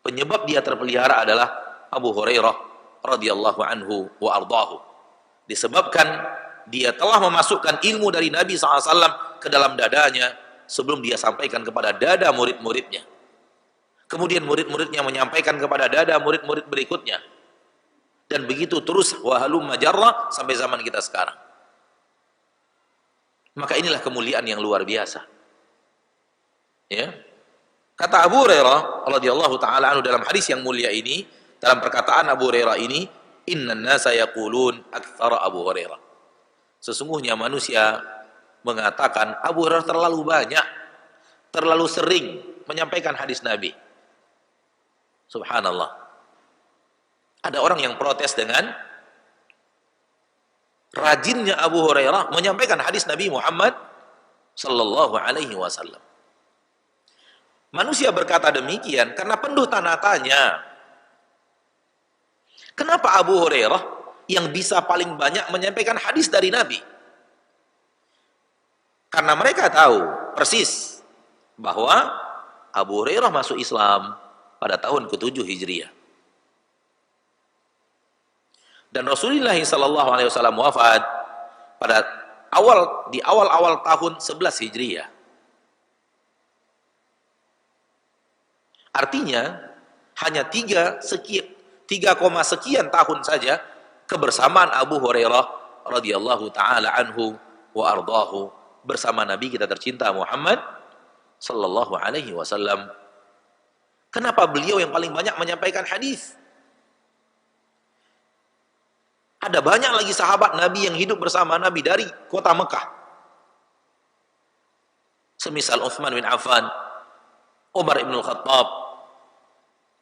Speaker 1: penyebab dia terpelihara adalah Abu Hurairah radhiyallahu anhu wa ardhahu. Disebabkan dia telah memasukkan ilmu dari Nabi SAW ke dalam dadanya sebelum dia sampaikan kepada dada murid-muridnya. Kemudian murid-muridnya menyampaikan kepada dada murid-murid berikutnya. Dan begitu terus wahalum majarrah sampai zaman kita sekarang. Maka inilah kemuliaan yang luar biasa. Ya. Kata Abu Hurairah radhiyallahu taala anhu dalam hadis yang mulia ini, dalam perkataan Abu Hurairah ini, innan nasa yaqulun aktsara Abu Hurairah. Sesungguhnya manusia mengatakan Abu Hurairah terlalu banyak, terlalu sering menyampaikan hadis Nabi. Subhanallah. Ada orang yang protes dengan rajinnya Abu Hurairah menyampaikan hadis Nabi Muhammad sallallahu alaihi wasallam. Manusia berkata demikian karena penuh tanda tanya. Kenapa Abu Hurairah yang bisa paling banyak menyampaikan hadis dari Nabi? Karena mereka tahu persis bahwa Abu Hurairah masuk Islam pada tahun ke-7 Hijriah. Dan Rasulullah SAW wafat pada di awal tahun 11 Hijriah. Artinya hanya 3, sekian tahun saja kebersamaan Abu Hurairah radhiyallahu taala anhu wa ardhahu bersama Nabi kita tercinta Muhammad sallallahu alaihi wasallam. Kenapa beliau yang paling banyak menyampaikan hadis? Ada banyak lagi sahabat Nabi yang hidup bersama Nabi dari kota Mekah. Semisal Utsman bin Affan, Umar ibn Khattab,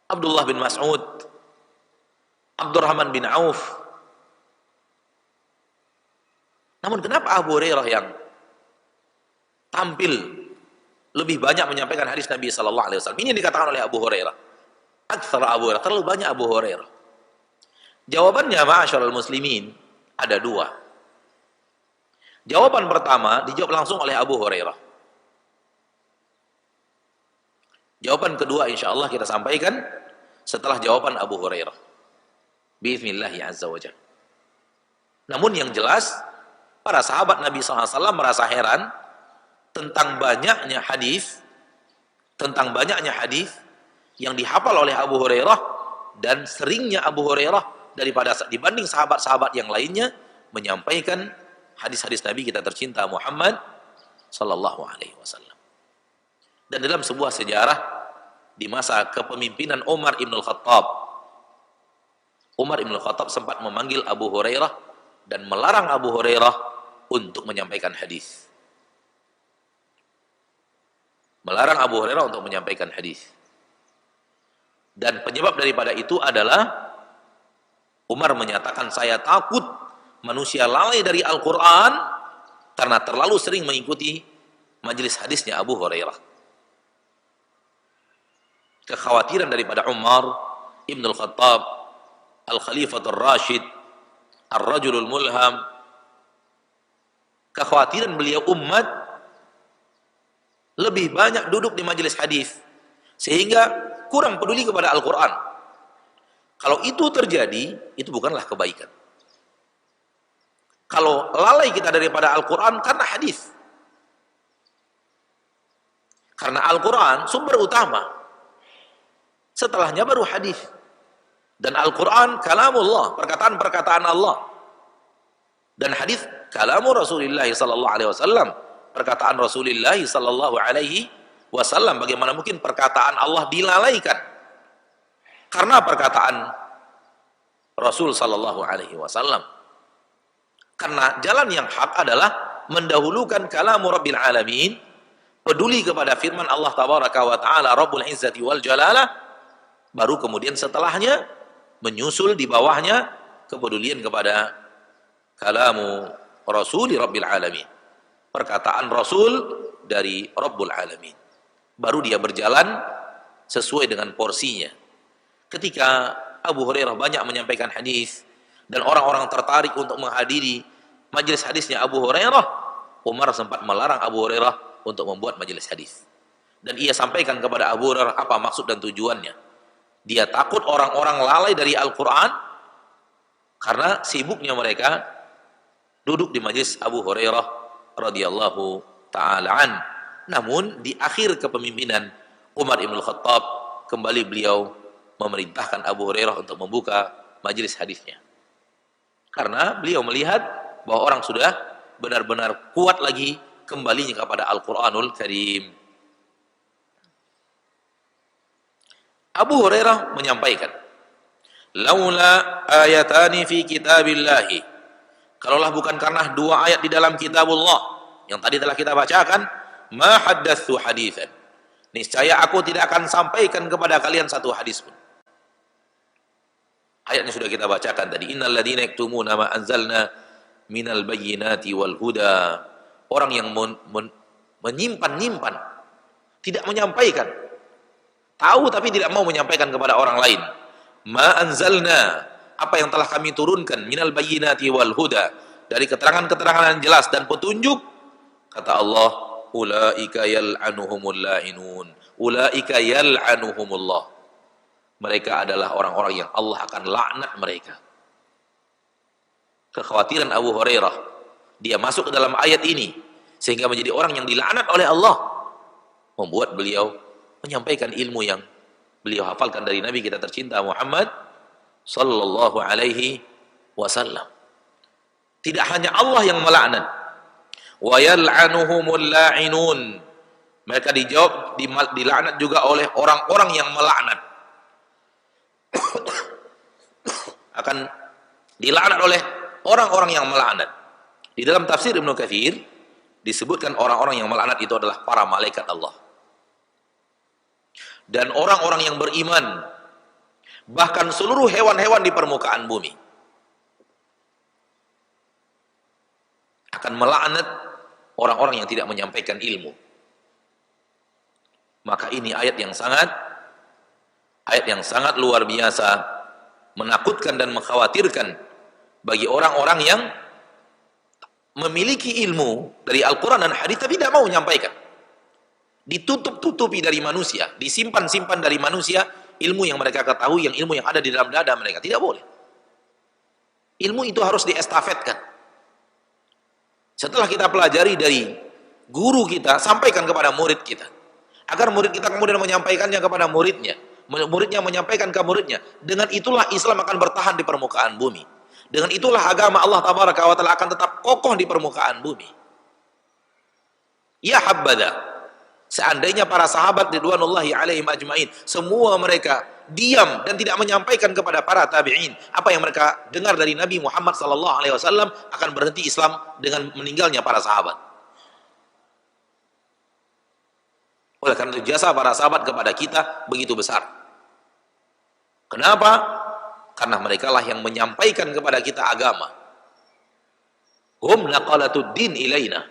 Speaker 1: Abdullah bin Mas'ud, Abdurrahman bin Auf, Namun kenapa Abu Hurairah yang tampil lebih banyak menyampaikan hadis Nabi sallallahu alaihi wasallam? Ini yang dikatakan oleh Abu Hurairah. Aktsara Abu Hurairah, terlalu banyak Abu Hurairah. Jawabannya, ma'asyiral muslimin, ada dua. Jawaban pertama dijawab langsung oleh Abu Hurairah. Jawaban kedua insyaallah kita sampaikan setelah jawaban Abu Hurairah. Biiznillah azza wa jalla. Namun yang jelas, para sahabat Nabi SAW merasa heran tentang banyaknya hadis yang dihafal oleh Abu Hurairah, dan seringnya Abu Hurairah dibanding sahabat-sahabat yang lainnya menyampaikan hadis-hadis Nabi kita tercinta Muhammad sallallahu alaihi wasallam. Dan dalam sebuah sejarah di masa kepemimpinan Umar ibn al-Khattab sempat memanggil Abu Hurairah dan melarang Abu Hurairah untuk menyampaikan hadis. Melarang Abu Hurairah untuk menyampaikan hadis. Dan penyebab daripada itu adalah Umar menyatakan, saya takut manusia lalai dari Al-Quran karena terlalu sering mengikuti majelis hadisnya Abu Hurairah. Kekhawatiran daripada Umar ibn al-Khattab, Al-Khalifatul Rashid, Ar-Rajulul Mulham, kekhawatiran beliau umat lebih banyak duduk di majelis hadis sehingga kurang peduli kepada Al-Quran. Kalau itu terjadi, itu bukanlah kebaikan. Kalau lalai kita daripada Al-Quran karena hadis, karena Al-Quran sumber utama, setelahnya baru hadis. Dan Al-Quran kalamullah, perkataan-perkataan Allah, dan hadis kalamu Rasulullah sallallahu alaihi wasallam, perkataan Rasulullah sallallahu alaihi wasallam. Bagaimana mungkin perkataan Allah dilalaikan karena perkataan Rasul sallallahu alaihi wasallam? Karena jalan yang hak adalah mendahulukan kalamu Rabbil Alamin, peduli kepada firman Allah tabaraka wa ta'ala Rabbul Izzati wal Jalalah, baru kemudian setelahnya menyusul di bawahnya kepedulian kepada kalamu Rasuli Rabbil Alamin, perkataan Rasul dari Rabbul Alamin. Baru dia berjalan sesuai dengan porsinya. Ketika Abu Hurairah banyak menyampaikan hadis dan orang-orang tertarik untuk menghadiri majelis hadisnya Abu Hurairah, Umar sempat melarang Abu Hurairah untuk membuat majelis hadis. Dan ia sampaikan kepada Abu Hurairah apa maksud dan tujuannya. Dia takut orang-orang lalai dari Al-Quran karena sibuknya mereka duduk di majelis Abu Hurairah radhiyallahu ta'ala an. Namun di akhir kepemimpinan Umar ibn al-Khattab, kembali beliau memerintahkan Abu Hurairah untuk membuka majelis hadisnya. Karena beliau melihat bahwa orang sudah benar-benar kuat lagi kembalinya kepada Al-Quranul Karim. Abu Hurairah menyampaikan, laula ayatani fi kitabillahi, kalaulah bukan karena dua ayat di dalam kitabullah yang tadi telah kita bacakan, ma haddatsu haditsan, niscaya aku tidak akan sampaikan kepada kalian satu hadis pun. Ayatnya sudah kita bacakan tadi, innal ladzina yaktumuna ma anzalna minal bayyinati wal huda, orang yang menyimpan-nyimpan, tidak menyampaikan, tahu tapi tidak mau menyampaikan kepada orang lain. Ma anzalna, apa yang telah kami turunkan, minal bayyinati wal huda, dari keterangan-keterangan yang jelas dan petunjuk. Kata Allah, ulaika yal'anuhumul la'inun, ulaika yal'anuhumullah, mereka adalah orang-orang yang Allah akan laknat mereka. Kekhawatiran Abu Hurairah, dia masuk ke dalam ayat ini sehingga menjadi orang yang dilaknat oleh Allah, membuat beliau menyampaikan ilmu yang beliau hafalkan dari Nabi kita tercinta Muhammad sallallahu alaihi wasallam. Tidak hanya Allah yang melaknat, wa yal'anuhumul la'inun, mereka dijawab dilaknat juga oleh orang-orang yang melaknat. Akan dilaknat oleh orang-orang yang melaknat. Di dalam tafsir Ibnu Katsir disebutkan orang-orang yang melaknat itu adalah para malaikat Allah dan orang-orang yang beriman, bahkan seluruh hewan-hewan di permukaan bumi. akan melaknat orang-orang yang tidak menyampaikan ilmu. Maka ini ayat yang sangat luar biasa, menakutkan dan mengkhawatirkan bagi orang-orang yang memiliki ilmu dari Al-Quran dan hadis tapi tidak mau menyampaikan. Ditutup-tutupi dari manusia, disimpan-simpan dari manusia ilmu yang mereka ketahui, ilmu yang ada di dalam dada mereka. Tidak boleh. Ilmu itu harus diestafetkan. Setelah kita pelajari dari guru kita, sampaikan kepada murid kita, agar murid kita kemudian menyampaikannya kepada muridnya, muridnya menyampaikan ke muridnya. Dengan itulah Islam akan bertahan di permukaan bumi. Dengan itulah agama Allah Tabaraka wa Ta'ala akan tetap kokoh di permukaan bumi. Ya habbada, seandainya para sahabat ridwanullahi alaihim ajmain, semua mereka diam dan tidak menyampaikan kepada para tabi'in apa yang mereka dengar dari Nabi Muhammad SAW, akan berhenti Islam dengan meninggalnya para sahabat. Oleh karena itu jasa para sahabat kepada kita begitu besar. Kenapa? Karena mereka lah yang menyampaikan kepada kita agama. Hum naqalatud din ilaina.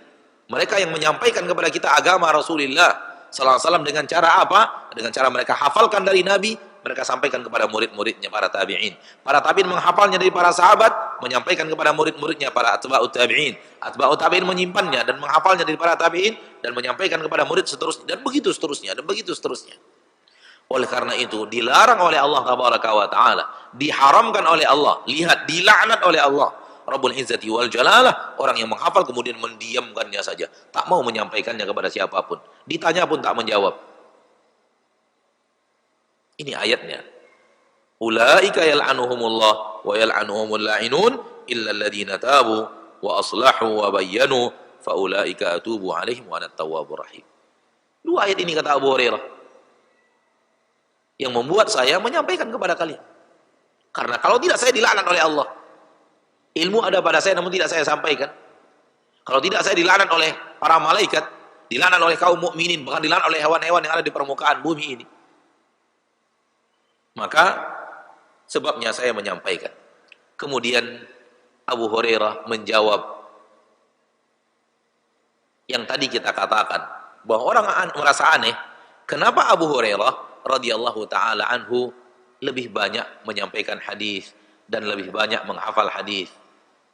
Speaker 1: Mereka yang menyampaikan kepada kita agama Rasulullah sallallahu alaihi wasallam dengan cara apa? Dengan cara mereka hafalkan dari Nabi, mereka sampaikan kepada murid-muridnya para tabi'in. Para tabi'in menghafalnya dari para sahabat, menyampaikan kepada murid-muridnya para atba'ut tabi'in. Atba'ut tabi'in menyimpannya dan menghafalnya dari para tabi'in dan menyampaikan kepada murid seterusnya, dan begitu seterusnya, dan begitu seterusnya. Oleh karena itu dilarang oleh Allah Tabaraka wa Ta'ala, diharamkan oleh Allah, lihat, dilaknat oleh Allah Rabbul Izzati wal Jalalah, orang yang menghafal kemudian mendiamkannya saja, tak mau menyampaikannya kepada siapapun, ditanya pun tak menjawab. Ini ayatnya. Ulaika yal'anuhumullah wa yal'anuhumul la'inun illa alladhina tabu wa aslahu wa bayyanu fa ulaika atubu alaihim wa ana at-tawwabur rahim. Dua ayat ini kata Abu Hurairah yang membuat saya menyampaikan kepada kalian. Karena kalau tidak saya dilaknat oleh Allah. Ilmu ada pada saya namun tidak saya sampaikan. Kalau tidak saya dilaknat oleh para malaikat, dilaknat oleh kaum mukminin, bahkan dilaknat oleh hewan-hewan yang ada di permukaan bumi ini. Maka sebabnya saya menyampaikan. Kemudian Abu Hurairah menjawab yang tadi kita katakan, bahwa orang merasa aneh, kenapa Abu Hurairah radhiyallahu taala anhu lebih banyak menyampaikan hadis dan lebih banyak menghafal hadis.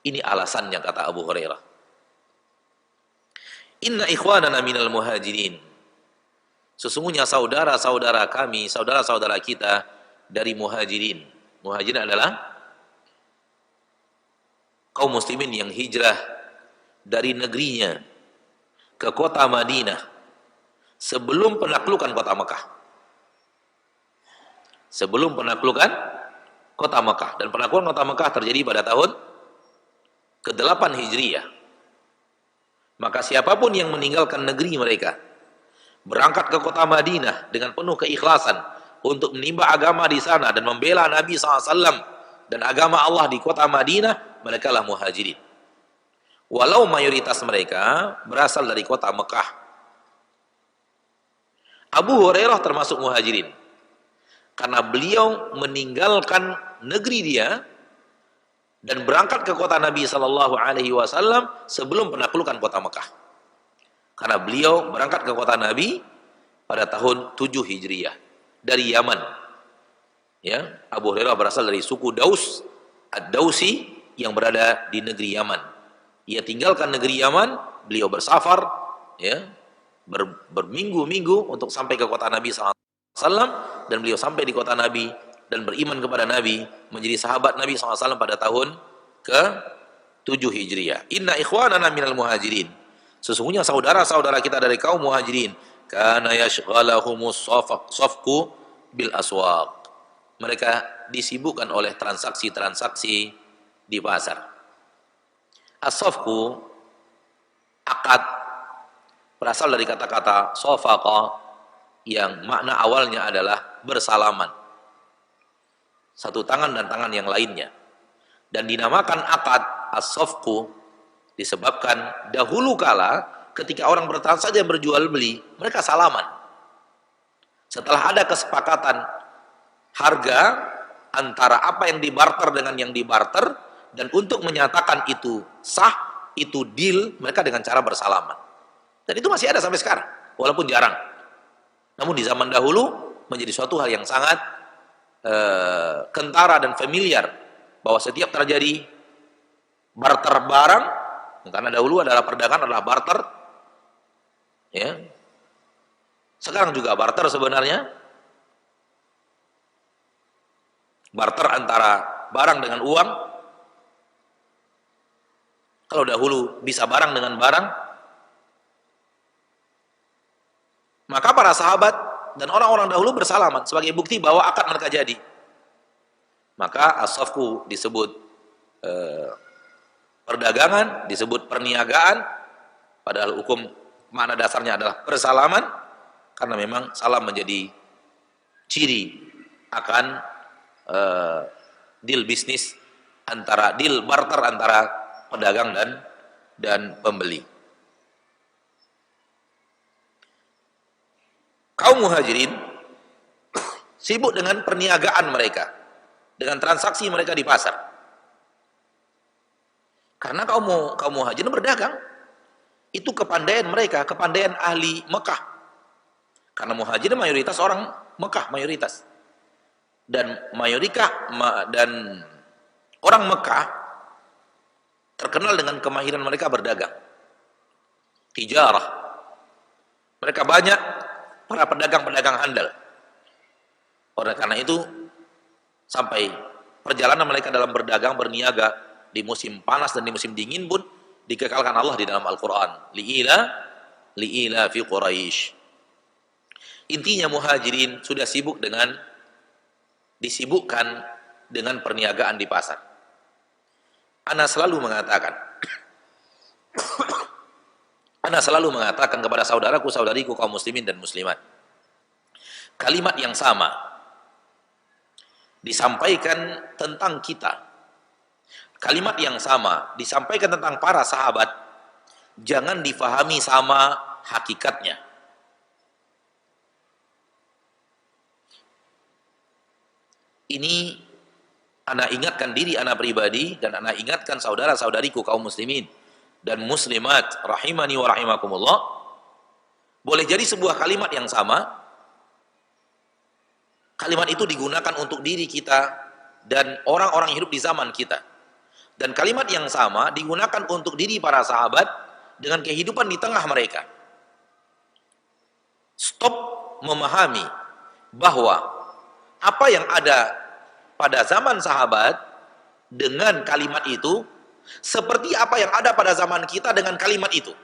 Speaker 1: Ini alasannya kata Abu Hurairah. Inna ikhwanana minal muhajirin. Sesungguhnya saudara-saudara kami, saudara-saudara kita dari muhajirin. Muhajirin adalah kaum muslimin yang hijrah dari negerinya ke kota Madinah sebelum penaklukan kota Mekah. Sebelum penaklukan kota Mekah. Dan penaklukan kota Mekah terjadi pada tahun ke-8 Hijriyah. Maka siapapun yang meninggalkan negeri mereka, berangkat ke kota Madinah dengan penuh keikhlasan untuk menimba agama di sana dan membela Nabi SAW dan agama Allah di kota Madinah, mereka lah muhajirin. Walau mayoritas mereka berasal dari kota Mekah. Abu Hurairah termasuk muhajirin. Karena beliau meninggalkan negeri dia dan berangkat ke kota Nabi SAW sebelum penaklukan kota Mekah. Karena beliau berangkat ke kota Nabi pada tahun 7 Hijriyah dari Yaman. Ya, Abu Hurairah berasal dari suku Daus, Ad-Dausi yang berada di negeri Yaman. Ia tinggalkan negeri Yaman, beliau bersafar, ya, berminggu-minggu untuk sampai ke kota Nabi SAW, dan beliau sampai di kota Nabi dan beriman kepada Nabi, menjadi sahabat Nabi SAW pada tahun ke-7 Hijriah. Inna ikhwanana minal muhajirin. Sesungguhnya saudara-saudara kita dari kaum muhajirin, kana yashghalahumus safqu bil aswaq. Mereka disibukkan oleh transaksi-transaksi di pasar. As-safqu, akad, berasal dari kata-kata safaqa yang makna awalnya adalah bersalaman. Satu tangan dan tangan yang lainnya. Dan dinamakan akad as-safqu disebabkan dahulu kala ketika orang bertransaksi dan berjual beli, mereka salaman. Setelah ada kesepakatan harga antara apa yang dibarter dengan yang dibarter, dan untuk menyatakan itu sah, itu deal mereka dengan cara bersalaman. Dan itu masih ada sampai sekarang, walaupun jarang. Namun di zaman dahulu menjadi suatu hal yang sangat kentara dan familiar, bahwa setiap terjadi barter barang, karena dahulu adalah perdagangan adalah barter, ya. Sekarang juga barter sebenarnya, barter antara barang dengan uang. Kalau dahulu bisa barang dengan barang, maka para sahabat dan orang-orang dahulu bersalaman sebagai bukti bahwa akad mereka jadi. Maka as-safku disebut perdagangan, disebut perniagaan, padahal hukum makna dasarnya adalah bersalaman, karena memang salam menjadi ciri akan deal bisnis antara, deal barter antara pedagang dan pembeli. Kaum muhajirin sibuk dengan perniagaan mereka, dengan transaksi mereka di pasar. Karena kaum muhajirin berdagang, itu kepandaian mereka, kepandaian ahli Mekah. Karena muhajirin mayoritas orang Mekah, mayoritas. Dan orang Mekah terkenal dengan kemahiran mereka berdagang. Tijarah. Mereka banyak para pedagang-pedagang handal. Oleh karena itu, sampai perjalanan mereka dalam berdagang, berniaga di musim panas dan di musim dingin pun dikekalkan Allah di dalam Al-Quran. Li'ila fi Quraisy. Intinya muhajirin sudah disibukkan dengan perniagaan di pasar. Ana selalu mengatakan kepada saudaraku-saudariku kaum muslimin dan muslimat, kalimat yang sama disampaikan tentang kita. Kalimat yang sama disampaikan tentang para sahabat, jangan difahami sama hakikatnya. Ini ana ingatkan diri ana pribadi dan ana ingatkan saudara-saudariku kaum muslimin dan muslimat rahimani wa rahimakumullah. Boleh jadi sebuah kalimat yang sama, kalimat itu digunakan untuk diri kita dan orang-orang yang hidup di zaman kita. Dan kalimat yang sama digunakan untuk diri para sahabat dengan kehidupan di tengah mereka. Stop memahami bahwa apa yang ada pada zaman sahabat dengan kalimat itu seperti apa yang ada pada zaman kita dengan kalimat itu.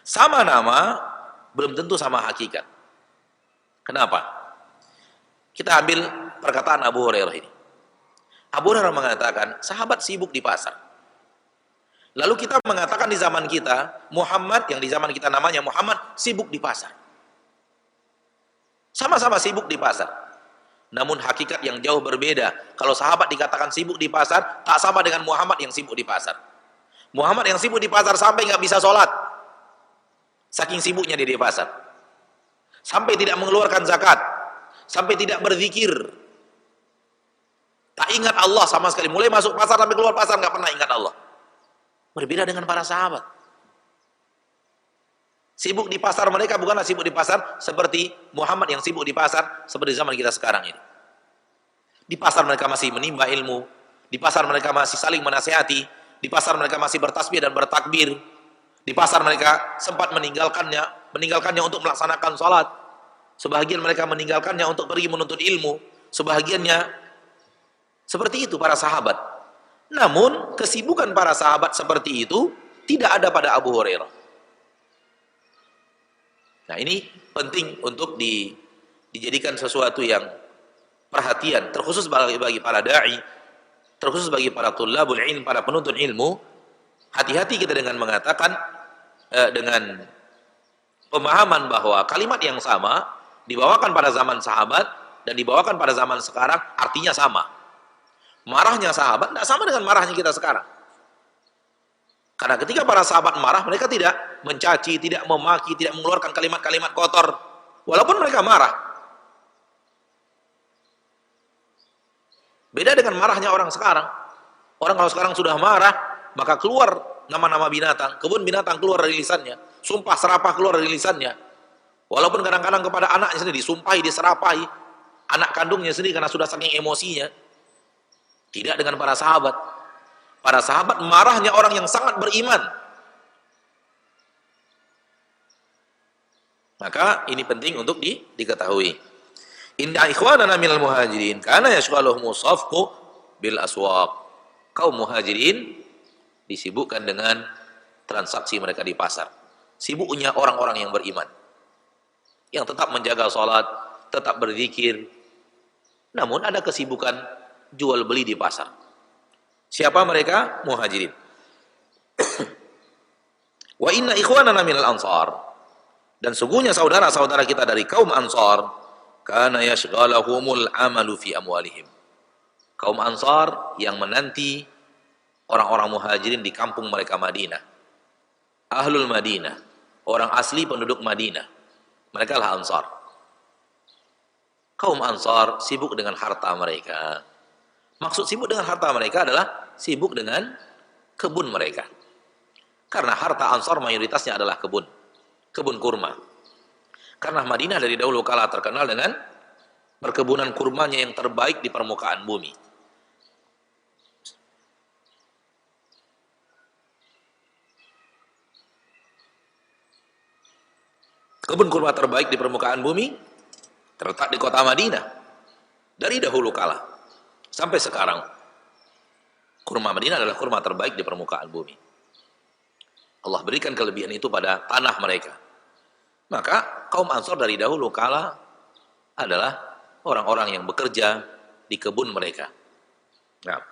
Speaker 1: Sama nama, belum tentu sama hakikat. Kenapa? Kita ambil perkataan Abu Hurairah ini. Abu Hurairah mengatakan, sahabat sibuk di pasar. Lalu kita mengatakan di zaman kita, Muhammad, yang di zaman kita namanya Muhammad, sibuk di pasar. Sama-sama sibuk di pasar. Namun hakikat yang jauh berbeda. Kalau sahabat dikatakan sibuk di pasar, tak sama dengan Muhammad yang sibuk di pasar. Muhammad yang sibuk di pasar sampai nggak bisa sholat. Saking sibuknya dia di pasar. Sampai tidak mengeluarkan zakat. Sampai tidak berzikir. Tak ingat Allah sama sekali. Mulai masuk pasar sampai keluar pasar nggak pernah ingat Allah. Berbeda dengan para sahabat. Sibuk di pasar mereka bukanlah sibuk di pasar seperti Muhammad yang sibuk di pasar seperti zaman kita sekarang ini. Di pasar mereka masih menimba ilmu, di pasar mereka masih saling menasihati, di pasar mereka masih bertasbih dan bertakbir, di pasar mereka sempat meninggalkannya untuk melaksanakan sholat, sebahagian mereka meninggalkannya untuk pergi menuntut ilmu, sebahagiannya seperti itu para sahabat. Namun kesibukan para sahabat seperti itu tidak ada pada Abu Hurairah. Nah ini penting untuk dijadikan sesuatu yang perhatian, terkhusus bagi para da'i, terkhusus bagi para tullabul ilm, para penuntut ilmu. Hati-hati kita dengan mengatakan, dengan pemahaman bahwa kalimat yang sama dibawakan pada zaman sahabat dan dibawakan pada zaman sekarang artinya sama. Marahnya sahabat tidak sama dengan marahnya kita sekarang. Karena ketika para sahabat marah, mereka tidak mencaci, tidak memaki, tidak mengeluarkan kalimat-kalimat kotor. Walaupun mereka marah. Beda dengan marahnya orang sekarang. Orang kalau sekarang sudah marah, maka keluar nama-nama binatang, kebun binatang keluar dari lisannya, sumpah serapah keluar dari lisannya. Walaupun kadang-kadang kepada anaknya sendiri disumpahi, diserapahi, anak kandungnya sendiri karena sudah saking emosinya. Tidak dengan para sahabat. Para sahabat marahnya orang yang sangat beriman. Maka ini penting untuk diketahui. Inna ikhwanana minal muhajirin kana yashghaluhum safqu bil aswaq. Kaum muhajirin disibukkan dengan transaksi mereka di pasar. Sibuknya orang-orang yang beriman, yang tetap menjaga salat, tetap berzikir, namun ada kesibukan jual beli di pasar. Siapa mereka? Muhajirin. Wa inna ikhwanana minal ansar. Dan sungguhnya saudara-saudara kita dari kaum Ansar, kana yashghalahumul amalu fi amwalihim. Kaum Ansar yang menanti orang-orang Muhajirin di kampung mereka Madinah. Ahlul Madinah, orang asli penduduk Madinah. Mereka lah Ansar. Kaum Ansar sibuk dengan harta mereka. Maksud sibuk dengan harta mereka adalah sibuk dengan kebun mereka. Karena harta Ansar mayoritasnya adalah kebun kurma. Karena Madinah dari dahulu kala terkenal dengan perkebunan kurmanya yang terbaik di permukaan bumi. Kebun kurma terbaik di permukaan bumi terletak di kota Madinah dari dahulu kala sampai sekarang. Kurma Madinah adalah kurma terbaik di permukaan bumi. Allah berikan kelebihan itu pada tanah mereka. Maka kaum Ansor dari dahulu kala adalah orang-orang yang bekerja di kebun mereka. Nah.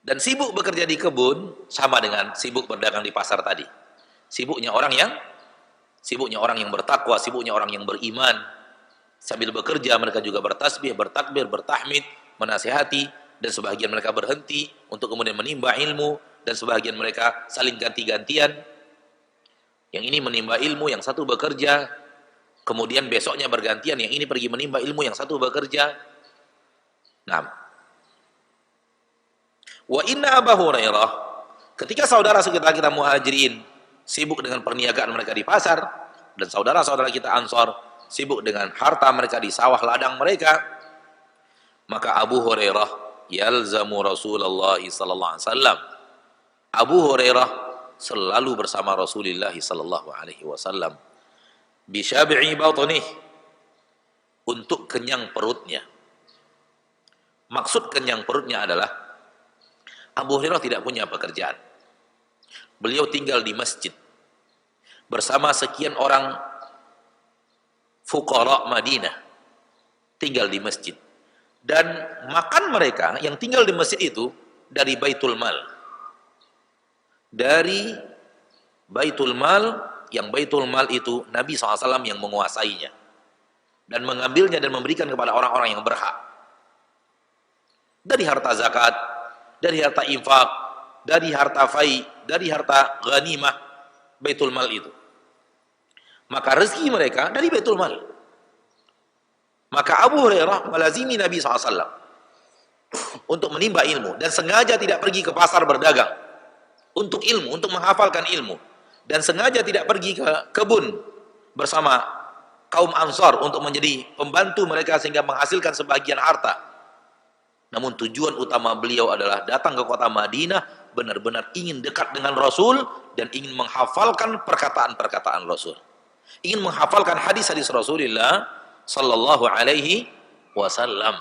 Speaker 1: Dan sibuk bekerja di kebun sama dengan sibuk berdagang di pasar tadi. Sibuknya orang yang bertakwa, sibuknya orang yang beriman. Sambil bekerja mereka juga bertasbih, bertakbir, bertahmid, menasihati, dan sebagian mereka berhenti untuk kemudian menimba ilmu, dan sebagian mereka saling ganti-gantian. Yang ini menimba ilmu, yang satu bekerja, kemudian besoknya bergantian, yang ini pergi menimba ilmu, yang satu bekerja. Nah, wa inna Abu Hurairah, ketika saudara sekitar kita Muhajirin sibuk dengan perniagaan mereka di pasar, dan saudara-saudara kita Ansor sibuk dengan harta mereka di sawah ladang mereka, maka Abu Hurairah yalzamu Rasulullah sallallahu alaihi wasallam. Abu Hurairah selalu bersama Rasulullah sallallahu alaihi wasallam bi syabi'i batnih, untuk kenyang perutnya. Maksud kenyang perutnya adalah Abu Hurairah tidak punya pekerjaan. Beliau tinggal di masjid bersama sekian orang fuqara Madinah, tinggal di masjid, dan makan mereka yang tinggal di masjid itu dari Baitul Mal. Dari Baitul Mal, yang Baitul Mal itu Nabi SAW yang menguasainya dan mengambilnya dan memberikan kepada orang-orang yang berhak. Dari harta zakat, dari harta infak, dari harta fai, dari harta ghanimah, Baitul Mal itu. Maka rezeki mereka dari Baitul Mal. Maka Abu Hurairah melazimi Nabi SAW untuk menimba ilmu, dan sengaja tidak pergi ke pasar berdagang untuk ilmu, untuk menghafalkan ilmu, dan sengaja tidak pergi ke kebun bersama kaum Ansar untuk menjadi pembantu mereka sehingga menghasilkan sebagian harta. Namun tujuan utama beliau adalah datang ke kota Madinah benar-benar ingin dekat dengan Rasul dan ingin menghafalkan perkataan-perkataan Rasul, ingin menghafalkan hadis-hadis Rasulullah sallallahu alaihi wasallam.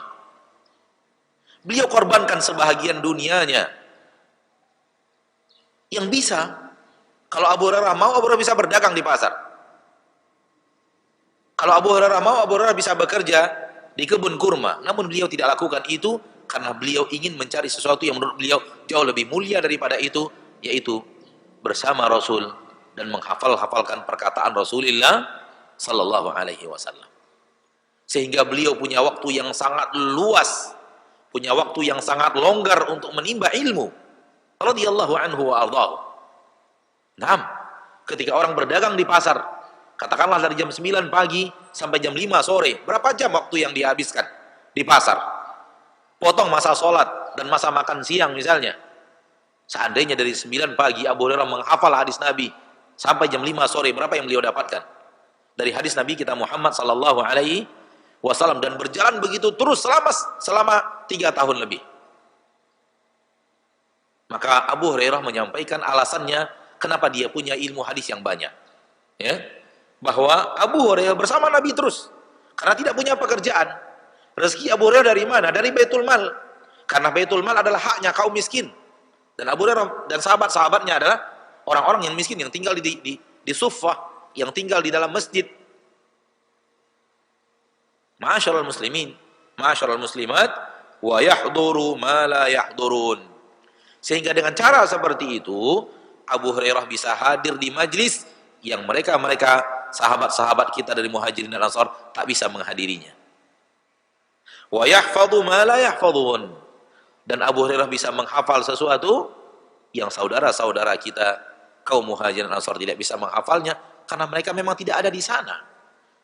Speaker 1: Beliau korbankan sebahagian dunianya. Yang bisa, kalau Abu Hurairah mau, Abu Hurairah bisa berdagang di pasar. Kalau Abu Hurairah mau, Abu Hurairah bisa bekerja di kebun kurma. Namun beliau tidak lakukan itu karena beliau ingin mencari sesuatu yang menurut beliau jauh lebih mulia daripada itu, yaitu bersama Rasul dan menghafal-hafalkan perkataan Rasulullah sallallahu alaihi wasallam. Sehingga beliau punya waktu yang sangat luas, punya waktu yang sangat longgar untuk menimba ilmu. Radhiyallahu anhu wa ardhahu. Naam, ketika orang berdagang di pasar, katakanlah dari jam 9 pagi sampai jam 5 sore, berapa jam waktu yang dihabiskan di pasar? potong masa sholat dan masa makan siang misalnya. Seandainya dari 9 pagi Abu Hurairah menghafal hadis Nabi sampai jam 5 sore, berapa yang beliau dapatkan dari hadis Nabi kita Muhammad sallallahu alaihi wasallam, dan berjalan begitu terus selama 3 tahun lebih. Maka Abu Hurairah menyampaikan alasannya kenapa dia punya ilmu hadis yang banyak. Ya, bahwa Abu Hurairah bersama Nabi terus karena tidak punya pekerjaan. Rezeki Abu Hurairah dari mana? Dari Baitul Mal. Karena Baitul Mal adalah haknya kaum miskin. Dan Abu Hurairah dan sahabat-sahabatnya adalah orang-orang yang miskin, yang tinggal di suffah, yang tinggal di dalam masjid. Ma'asyiral muslimin, ma'asyiral muslimat, wa yahduru ma la yahdurun. Sehingga dengan cara seperti itu, Abu Hurairah bisa hadir di majlis yang mereka sahabat-sahabat kita dari Muhajirin dan Ansar tak bisa menghadirinya. Wa yahfadhu ma la yahfadhun. Dan Abu Hurairah bisa menghafal sesuatu yang saudara-saudara kita kaum Muhajirin dan Ansar tidak bisa menghafalnya karena mereka memang tidak ada di sana.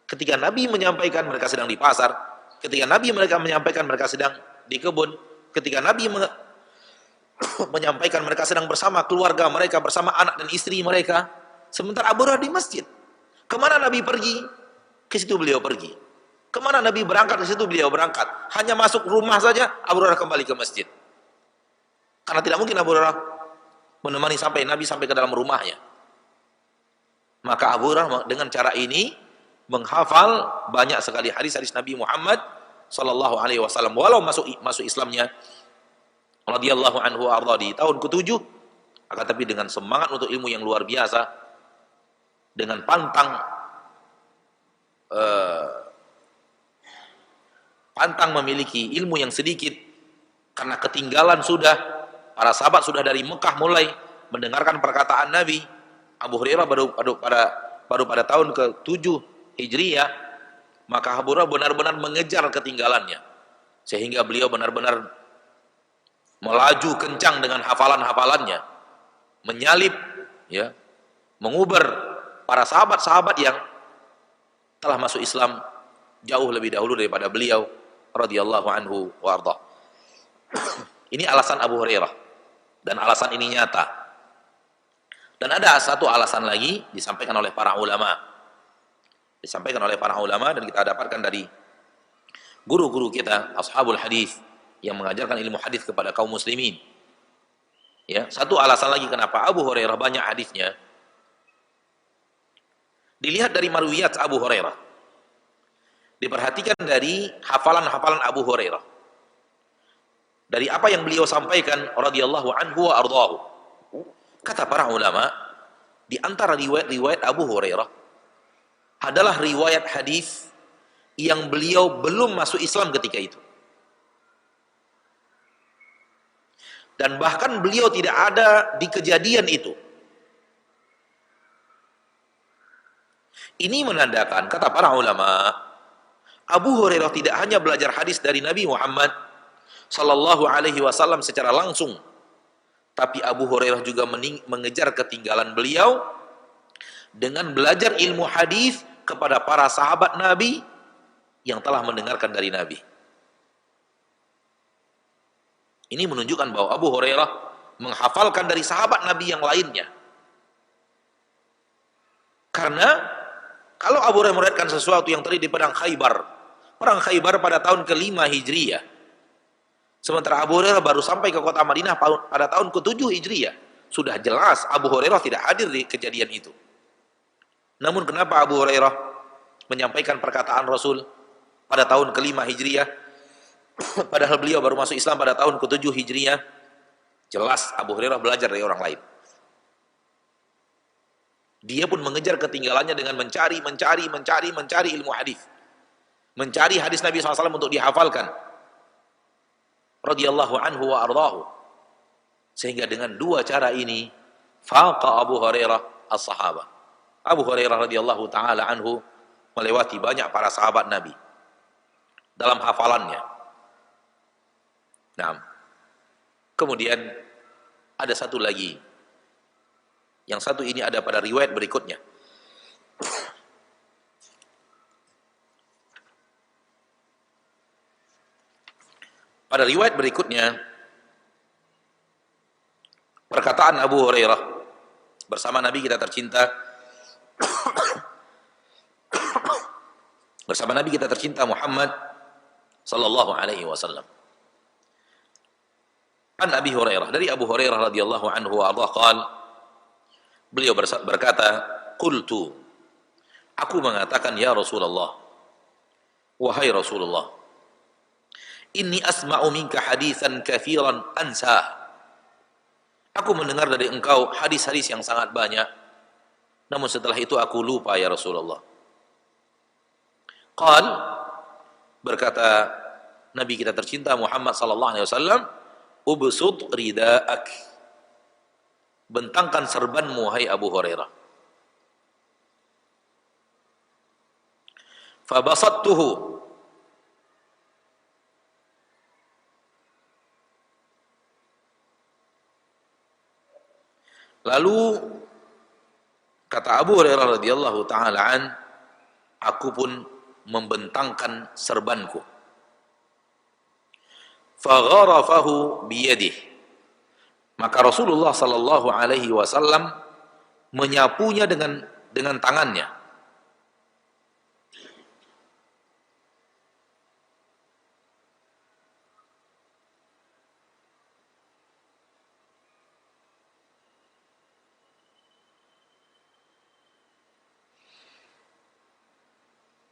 Speaker 1: Ketika Nabi menyampaikan, mereka sedang di pasar. Ketika Nabi mereka menyampaikan, mereka sedang di kebun. Ketika Nabi menyampaikan, mereka sedang bersama keluarga mereka, bersama anak dan istri mereka. Sementara Abu Hurairah di masjid. Kemana Nabi pergi? Ke situ beliau pergi. Kemana Nabi berangkat? Ke situ beliau berangkat. Hanya masuk rumah saja, Abu Hurairah kembali ke masjid. Karena tidak mungkin Abu Hurairah menemani sampai Nabi sampai ke dalam rumahnya. Maka Abu Hurairah dengan cara ini menghafal banyak sekali hadis-hadis Nabi Muhammad sallallahu alaihi wasallam. Walau masuk Islamnya radhiyallahu anhu arda di tahun ke-7, akan tapi dengan semangat untuk ilmu yang luar biasa, dengan pantang memiliki ilmu yang sedikit karena ketinggalan sudah. Para sahabat sudah dari Mekah mulai mendengarkan perkataan Nabi. Abu Hurairah baru pada tahun ke-7 Hijriyah, maka Abu Hurairah benar-benar mengejar ketinggalannya, sehingga beliau benar-benar melaju kencang dengan hafalan-hafalannya, menyalip, ya, menguber para sahabat-sahabat yang telah masuk Islam jauh lebih dahulu daripada beliau radhiyallahu anhu wa arda. Ini alasan Abu Hurairah, dan alasan ini nyata. Dan ada satu alasan lagi disampaikan oleh para ulama. Disampaikan oleh para ulama dan kita dapatkan dari guru-guru kita, ashabul hadis, yang mengajarkan ilmu hadis kepada kaum muslimin. Ya, satu alasan lagi kenapa Abu Hurairah banyak hadisnya. Dilihat dari marwiyat Abu Hurairah. Diperhatikan dari hafalan-hafalan Abu Hurairah. Dari apa yang beliau sampaikan radhiyallahu anhu wa ardhahu. Kata para ulama, di antara riwayat-riwayat Abu Hurairah adalah riwayat hadis yang beliau belum masuk Islam ketika itu. Dan bahkan beliau tidak ada di kejadian itu. Ini menandakan, kata para ulama, Abu Hurairah tidak hanya belajar hadis dari Nabi Muhammad sallallahu alaihi wasallam secara langsung, tapi Abu Hurairah juga mengejar ketinggalan beliau dengan belajar ilmu hadis kepada para sahabat Nabi yang telah mendengarkan dari Nabi. Ini menunjukkan bahwa Abu Hurairah menghafalkan dari sahabat Nabi yang lainnya. Karena kalau Abu Hurairah meriwayatkan sesuatu yang terjadi di perang Khaybar pada tahun ke-5 Hijriyah, sementara Abu Hurairah baru sampai ke kota Madinah pada tahun ke-7 Hijriyah, sudah jelas Abu Hurairah tidak hadir di kejadian itu. Namun kenapa Abu Hurairah menyampaikan perkataan Rasul pada tahun ke-5 Hijriyah, padahal beliau baru masuk Islam pada tahun ke-7 Hijriyah? Jelas Abu Hurairah belajar dari orang lain. Dia pun mengejar ketinggalannya dengan mencari ilmu hadis, mencari hadis Nabi SAW untuk dihafalkan radhiyallahu anhu wa ardhahu. Sehingga dengan dua cara ini faqa Abu Hurairah as-sahabah. Abu Hurairah radhiyallahu taala anhu melewati banyak para sahabat Nabi dalam hafalannya. Nah, kemudian ada satu lagi. Yang satu ini ada pada riwayat berikutnya. Pada riwayat berikutnya, perkataan Abu Hurairah bersama Nabi kita tercinta Muhammad sallallahu alaihi wasallam. An Abi Hurairah, dari Abu Hurairah radhiyallahu anhu wa ardhah qala, beliau berkata, qultu, aku mengatakan, ya Rasulullah, wahai Rasulullah, inni asma'u minka haditsan katsiran ansa. Aku mendengar dari engkau hadis-hadis yang sangat banyak, namun setelah itu aku lupa, ya Rasulullah. Qal, berkata Nabi kita tercinta Muhammad sallallahu alaihi wasallam, ubsut rida'ak, bentangkan serbanmu hai Abu Hurairah. Fabasattuhu, lalu kata Abu Hurairah radhiyallahu taala an, aku pun membentangkan serbanku. Fagharafahu biyadihi, maka Rasulullah sallallahu alaihi wasallam menyapunya dengan tangannya.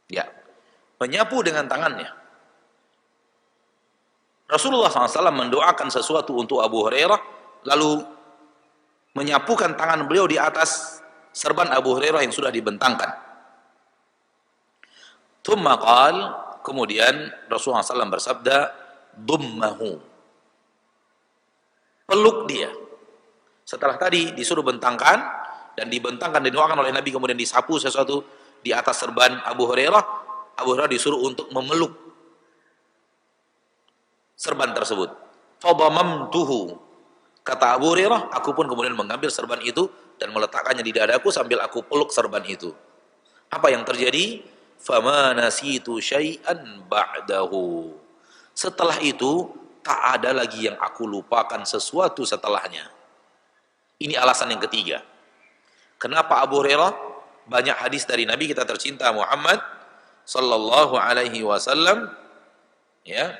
Speaker 1: Ya, menyapu dengan tangannya. Rasulullah SAW mendoakan sesuatu untuk Abu Hurairah, lalu menyapukan tangan beliau di atas serban Abu Hurairah yang sudah dibentangkan. Thumma qal, kemudian Rasulullah SAW bersabda, dummahu, peluk dia. Setelah tadi disuruh bentangkan dan dibentangkan, didoakan oleh Nabi, kemudian disapu sesuatu di atas serban Abu Hurairah, Abu Hurairah disuruh untuk memeluk serban tersebut. Fadamamtuhu, kata Abu Hurairah, aku pun kemudian mengambil serban itu dan meletakkannya di dadaku sambil aku peluk serban itu. Apa yang terjadi? Fama nasitu syai'an ba'dahu, setelah itu tak ada lagi yang aku lupakan sesuatu setelahnya. Ini alasan yang ketiga, kenapa Abu Hurairah banyak hadis dari Nabi kita tercinta Muhammad sallallahu alaihi wasallam, ya,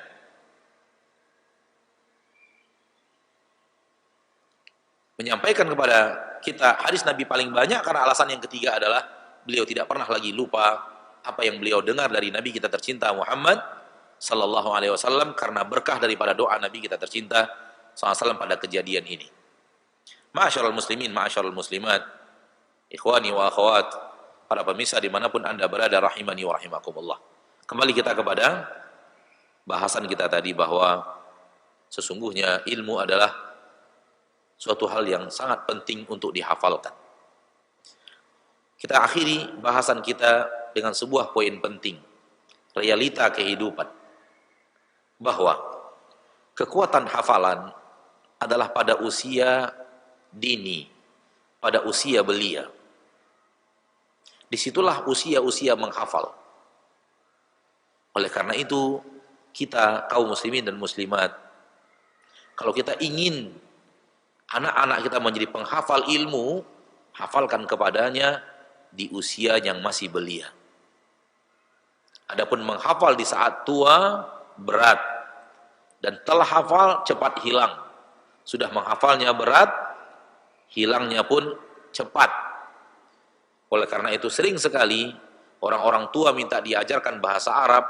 Speaker 1: menyampaikan kepada kita hadis Nabi paling banyak, karena alasan yang ketiga adalah beliau tidak pernah lagi lupa apa yang beliau dengar dari Nabi kita tercinta Muhammad sallallahu alaihi wasallam, karena berkah daripada doa Nabi kita tercinta sallallahu alaihi wasallam pada kejadian ini. Ma'asyiral muslimin, ma'asyiral muslimat, ikhwani wa akhwat, para pemirsa dimanapun anda berada, rahimani wa rahimakumullah. Kembali kita kepada bahasan kita tadi, bahwa sesungguhnya ilmu adalah suatu hal yang sangat penting untuk dihafalkan. Kita akhiri bahasan kita dengan sebuah poin penting, realita kehidupan, bahwa kekuatan hafalan adalah pada usia dini, pada usia belia. Disitulah usia-usia menghafal. Oleh karena itu, kita kaum muslimin dan muslimat, kalau kita ingin anak-anak kita menjadi penghafal ilmu, hafalkan kepadanya di usia yang masih belia. Adapun menghafal di saat tua berat, dan telah hafal cepat hilang. Sudah menghafalnya berat, hilangnya pun cepat. Oleh karena itu sering sekali orang-orang tua minta diajarkan bahasa Arab,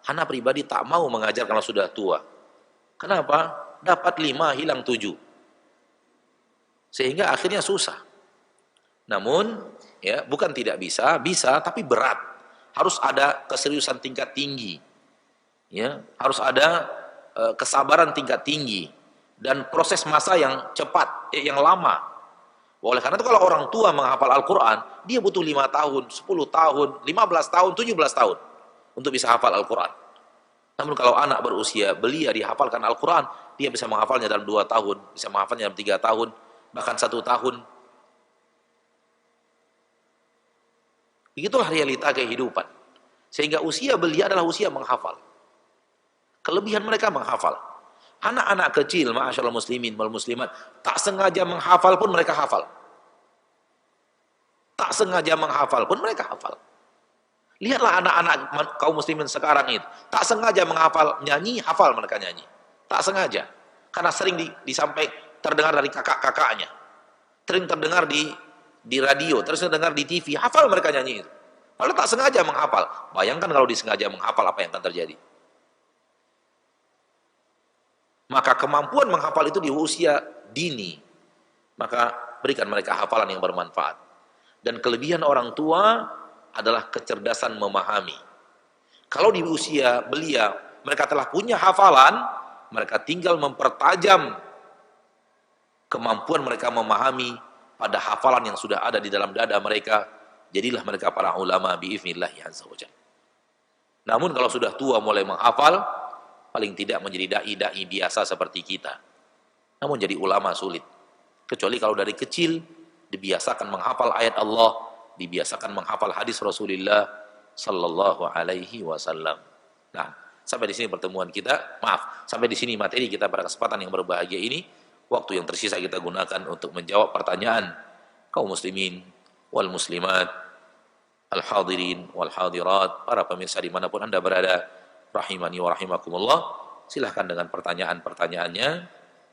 Speaker 1: ana pribadi tak mau mengajar kalau sudah tua. Kenapa? Dapat 5, hilang 7. Sehingga akhirnya susah. Namun, ya, bukan tidak bisa, bisa, tapi berat. Harus ada keseriusan tingkat tinggi. Ya, harus ada kesabaran tingkat tinggi dan proses masa yang cepat, yang lama. Oleh karena itu kalau orang tua menghafal Al-Quran, dia butuh 5 tahun, 10 tahun, 15 tahun, 17 tahun untuk bisa hafal Al-Quran. Namun kalau anak berusia belia dihafalkan Al-Quran, dia bisa menghafalnya dalam 2 tahun, bisa menghafalnya dalam 3 tahun, bahkan 1 tahun. Begitulah realita kehidupan. Sehingga usia belia adalah usia menghafal. Kelebihan mereka menghafal. Anak-anak kecil, ma'asyarul muslimin wal muslimat, tak sengaja menghafal pun mereka hafal. Tak sengaja menghafal pun mereka hafal. Lihatlah anak-anak kaum muslimin sekarang itu. Tak sengaja menghafal, nyanyi, hafal mereka nyanyi. Tak sengaja. Karena sering disampaikan, terdengar dari kakak-kakaknya. Sering terdengar di radio, terus terdengar di TV, hafal mereka nyanyi itu. Kalau tak sengaja menghafal. Bayangkan kalau disengaja menghafal apa yang akan terjadi. Maka kemampuan menghafal itu di usia dini. Maka berikan mereka hafalan yang bermanfaat. Dan kelebihan orang tua adalah kecerdasan memahami. Kalau di usia belia mereka telah punya hafalan, mereka tinggal mempertajam kemampuan mereka memahami pada hafalan yang sudah ada di dalam dada mereka. Jadilah mereka para ulama bi'ifnillahi azza wa jalla. Namun kalau sudah tua mulai menghafal, paling tidak menjadi da'i-da'i biasa seperti kita. Namun jadi ulama sulit. Kecuali kalau dari kecil dibiasakan menghafal ayat Allah, dibiasakan menghafal hadis Rasulullah sallallahu alaihi wasallam. Nah, sampai di sini pertemuan kita. Maaf, sampai di sini materi kita pada kesempatan yang berbahagia ini. Waktu yang tersisa kita gunakan untuk menjawab pertanyaan kaum muslimin wal muslimat, al-hadirin wal hadirat, para pemirsa dimanapun Anda berada, rahimani wa rahimakumullah. Silahkan dengan pertanyaan-pertanyaannya,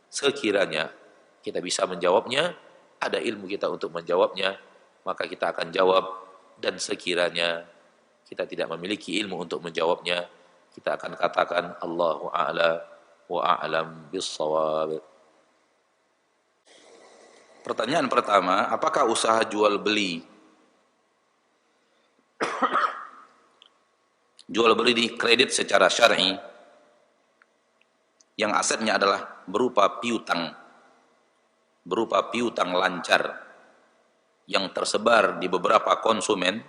Speaker 1: sekiranya kita bisa menjawabnya, ada ilmu kita untuk menjawabnya, maka kita akan jawab. Dan sekiranya kita tidak memiliki ilmu untuk menjawabnya, kita akan katakan Allahu a'la wa a'lam bis-shawab. Pertanyaan pertama, apakah usaha jual beli di kredit secara syar'i yang asetnya adalah berupa piutang lancar yang tersebar di beberapa konsumen,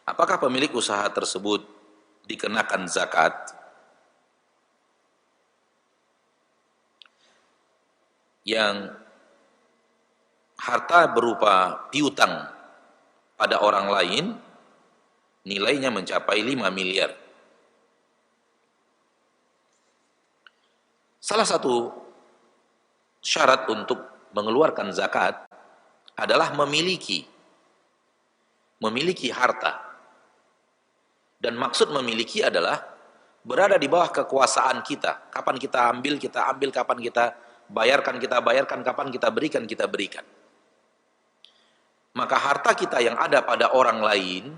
Speaker 1: apakah pemilik usaha tersebut dikenakan zakat? Yang harta berupa piutang pada orang lain nilainya mencapai 5 miliar. Salah satu syarat untuk mengeluarkan zakat adalah memiliki harta. Dan maksud memiliki adalah berada di bawah kekuasaan kita. Kapan kita ambil, kapan kita bayarkan, kapan kita berikan. Maka harta kita yang ada pada orang lain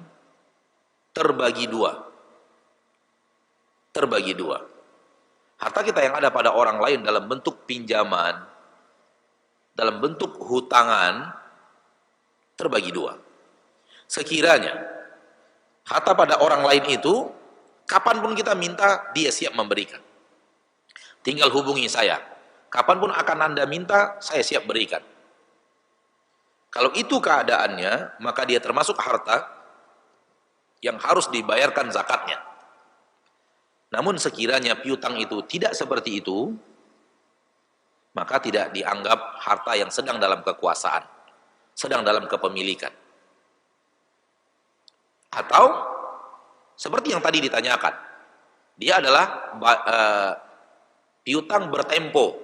Speaker 1: terbagi dua. Harta kita yang ada pada orang lain dalam bentuk pinjaman, dalam bentuk hutangan, terbagi dua. Sekiranya harta pada orang lain itu, kapanpun kita minta, dia siap memberikan. Tinggal hubungi saya. Kapanpun akan Anda minta, saya siap berikan. Kalau itu keadaannya, maka dia termasuk harta yang harus dibayarkan zakatnya. Namun sekiranya piutang itu tidak seperti itu, maka tidak dianggap harta yang sedang dalam kekuasaan, sedang dalam kepemilikan. Atau seperti yang tadi ditanyakan, dia adalah piutang bertempo,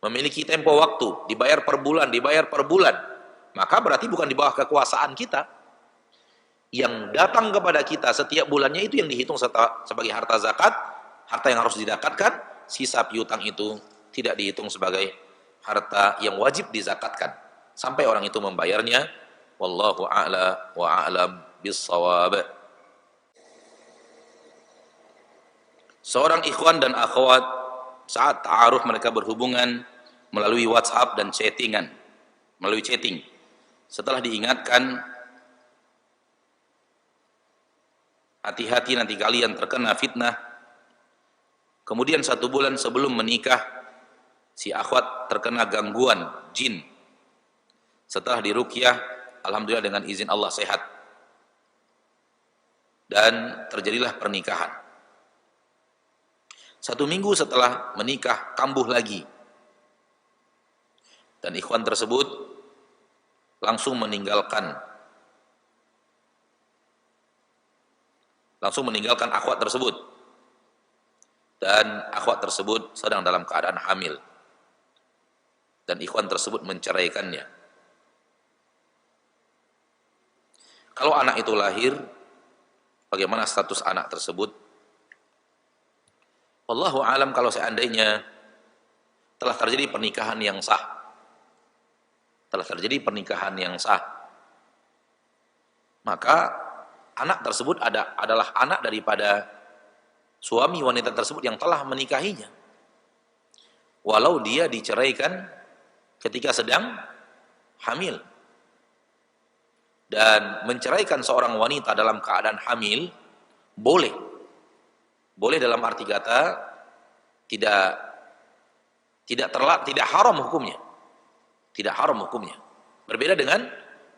Speaker 1: memiliki tempo waktu, dibayar per bulan, maka berarti bukan di bawah kekuasaan kita. Yang datang kepada kita setiap bulannya itu yang dihitung sebagai harta zakat, harta yang harus dizakatkan. Sisa piutang itu tidak dihitung sebagai harta yang wajib dizakatkan sampai orang itu membayarnya. Wallahu a'la wa a'lam bis-shawab. Seorang ikhwan dan akhwat saat ta'aruf mereka berhubungan melalui WhatsApp dan melalui chatting. Setelah diingatkan, hati-hati nanti kalian terkena fitnah. Kemudian 1 bulan sebelum menikah, si akhwat terkena gangguan jin. Setelah diruqyah, alhamdulillah dengan izin Allah sehat. Dan terjadilah pernikahan. 1 minggu setelah menikah, kambuh lagi. Dan ikhwan tersebut langsung meninggalkan akhwat tersebut. dan akhwat tersebut sedang dalam keadaan hamil dan ikhwan tersebut menceraikannya. Kalau anak itu lahir, bagaimana status anak tersebut? Wallahu alam, kalau seandainya telah terjadi pernikahan yang sah, maka anak tersebut adalah anak daripada suami wanita tersebut yang telah menikahinya, walau dia diceraikan ketika sedang hamil. Dan menceraikan seorang wanita dalam keadaan hamil boleh dalam arti kata tidak haram hukumnya. Berbeda dengan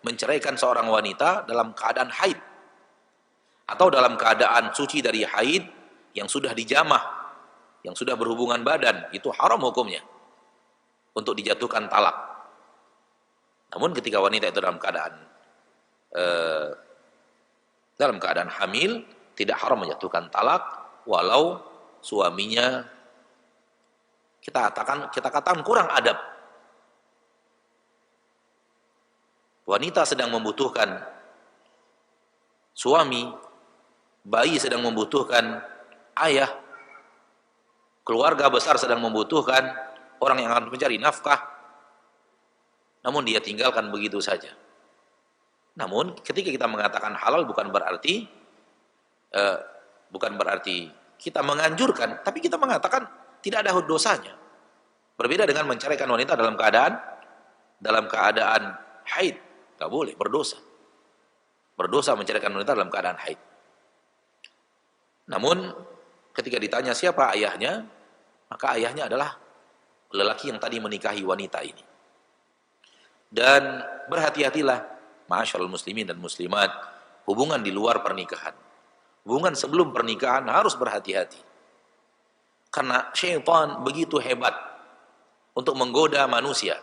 Speaker 1: menceraikan seorang wanita dalam keadaan haid atau dalam keadaan suci dari haid yang sudah dijamah, yang sudah berhubungan badan, itu haram hukumnya untuk dijatuhkan talak. Namun ketika wanita itu dalam keadaan hamil, tidak haram menjatuhkan talak walau suaminya kita katakan kurang adab. Wanita sedang membutuhkan suami, bayi sedang membutuhkan ayah, keluarga besar sedang membutuhkan orang yang akan mencari nafkah, namun dia tinggalkan begitu saja. Namun ketika kita mengatakan halal bukan berarti kita menganjurkan, tapi kita mengatakan tidak ada dosanya. Berbeda dengan menceraikan wanita dalam keadaan haid, nggak boleh, berdosa menceraikan wanita dalam keadaan haid. Namun ketika ditanya siapa ayahnya, maka ayahnya adalah lelaki yang tadi menikahi wanita ini. Dan berhati-hatilah ma'asyiral muslimin dan muslimat, hubungan di luar pernikahan, hubungan sebelum pernikahan harus berhati-hati. Karena syaitan begitu hebat untuk menggoda manusia.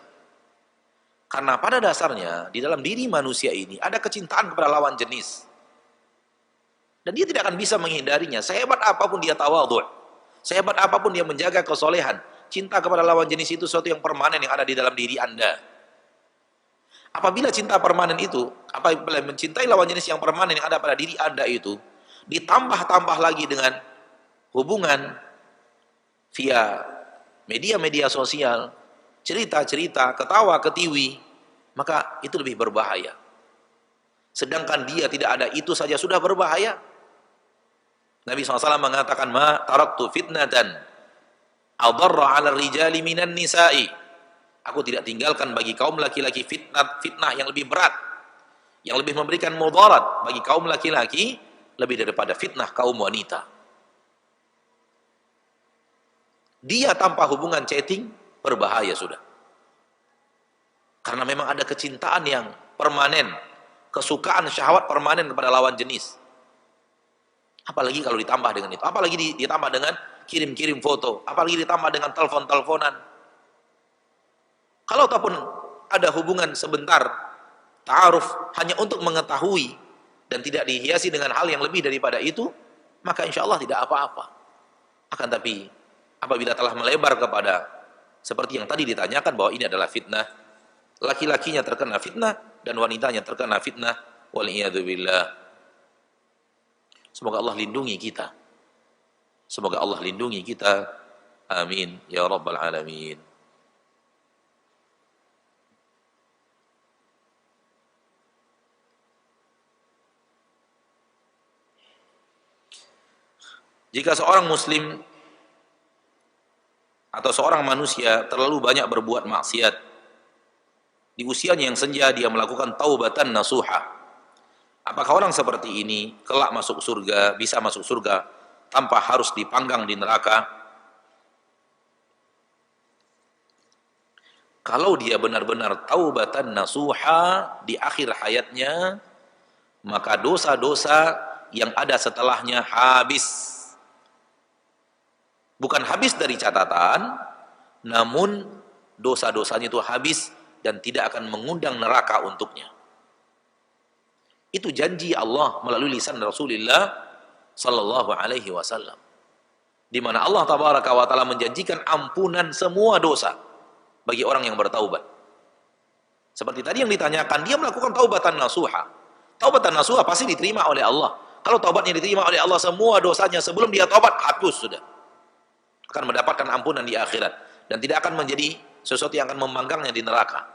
Speaker 1: Karena pada dasarnya di dalam diri manusia ini ada kecintaan kepada lawan jenis. Dan dia tidak akan bisa menghindarinya. Sehebat apapun dia tawadhu', sehebat apapun dia menjaga kesolehan, cinta kepada lawan jenis itu sesuatu yang permanen yang ada di dalam diri Anda. Apabila cinta permanen itu, apabila mencintai lawan jenis yang permanen yang ada pada diri Anda itu, ditambah lagi dengan hubungan via media-media sosial, cerita-cerita, ketawa, ketiwi, maka itu lebih berbahaya. Sedangkan dia tidak ada itu saja sudah berbahaya. Nabi SAW mengatakan, ma taraktu fitnatan adarra 'ala rijali minan nisa'i. Aku tidak tinggalkan bagi kaum laki-laki fitnah yang lebih berat, yang lebih memberikan mudarat bagi kaum laki-laki lebih daripada fitnah kaum wanita. Dia tanpa hubungan chatting berbahaya sudah. Karena memang ada kecintaan yang permanen, kesukaan syahwat permanen kepada lawan jenis. Apalagi kalau ditambah dengan itu, apalagi ditambah dengan kirim-kirim foto, apalagi ditambah dengan telepon-teleponan. Kalau ataupun ada hubungan sebentar, ta'aruf hanya untuk mengetahui dan tidak dihiasi dengan hal yang lebih daripada itu, maka insya Allah tidak apa-apa. Akan tapi apabila telah melebar kepada seperti yang tadi ditanyakan bahwa ini adalah fitnah, laki-lakinya terkena fitnah dan wanitanya terkena fitnah, wal'iyadzubillah. Semoga Allah lindungi kita. Amin ya rabbal alamin. Jika seorang muslim atau seorang manusia terlalu banyak berbuat maksiat, di usianya yang senja dia melakukan taubatan nasuha, apakah orang seperti ini kelak bisa masuk surga tanpa harus dipanggang di neraka? Kalau dia benar-benar taubatan nasuha di akhir hayatnya, maka dosa-dosa yang ada setelahnya habis. Bukan habis dari catatan, namun dosa-dosanya itu habis dan tidak akan mengundang neraka untuknya. Itu janji Allah melalui lisan Rasulullah sallallahu alaihi wasallam. di mana Allah tabaraka wa taala menjanjikan ampunan semua dosa bagi orang yang bertaubat. Seperti tadi yang ditanyakan, dia melakukan taubatan nasuha. Taubatan nasuha pasti diterima oleh Allah. Kalau taubatnya diterima oleh Allah, semua dosanya sebelum dia taubat hapus sudah. Akan mendapatkan ampunan di akhirat dan tidak akan menjadi sesuatu yang akan memanggangnya di neraka.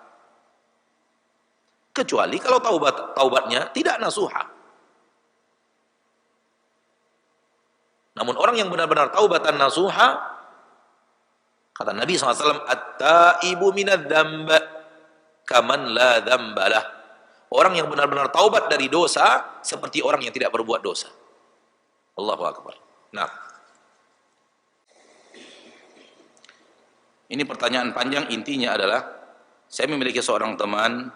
Speaker 1: Kecuali kalau taubatnya tidak nasuha. Namun orang yang benar-benar taubatan nasuha, kata Nabi SAW, at-taibu minadz-dzamb kaman la dzambalah. Orang yang benar-benar taubat dari dosa seperti orang yang tidak berbuat dosa. Allahu akbar. Nah, ini pertanyaan panjang, intinya adalah saya memiliki seorang teman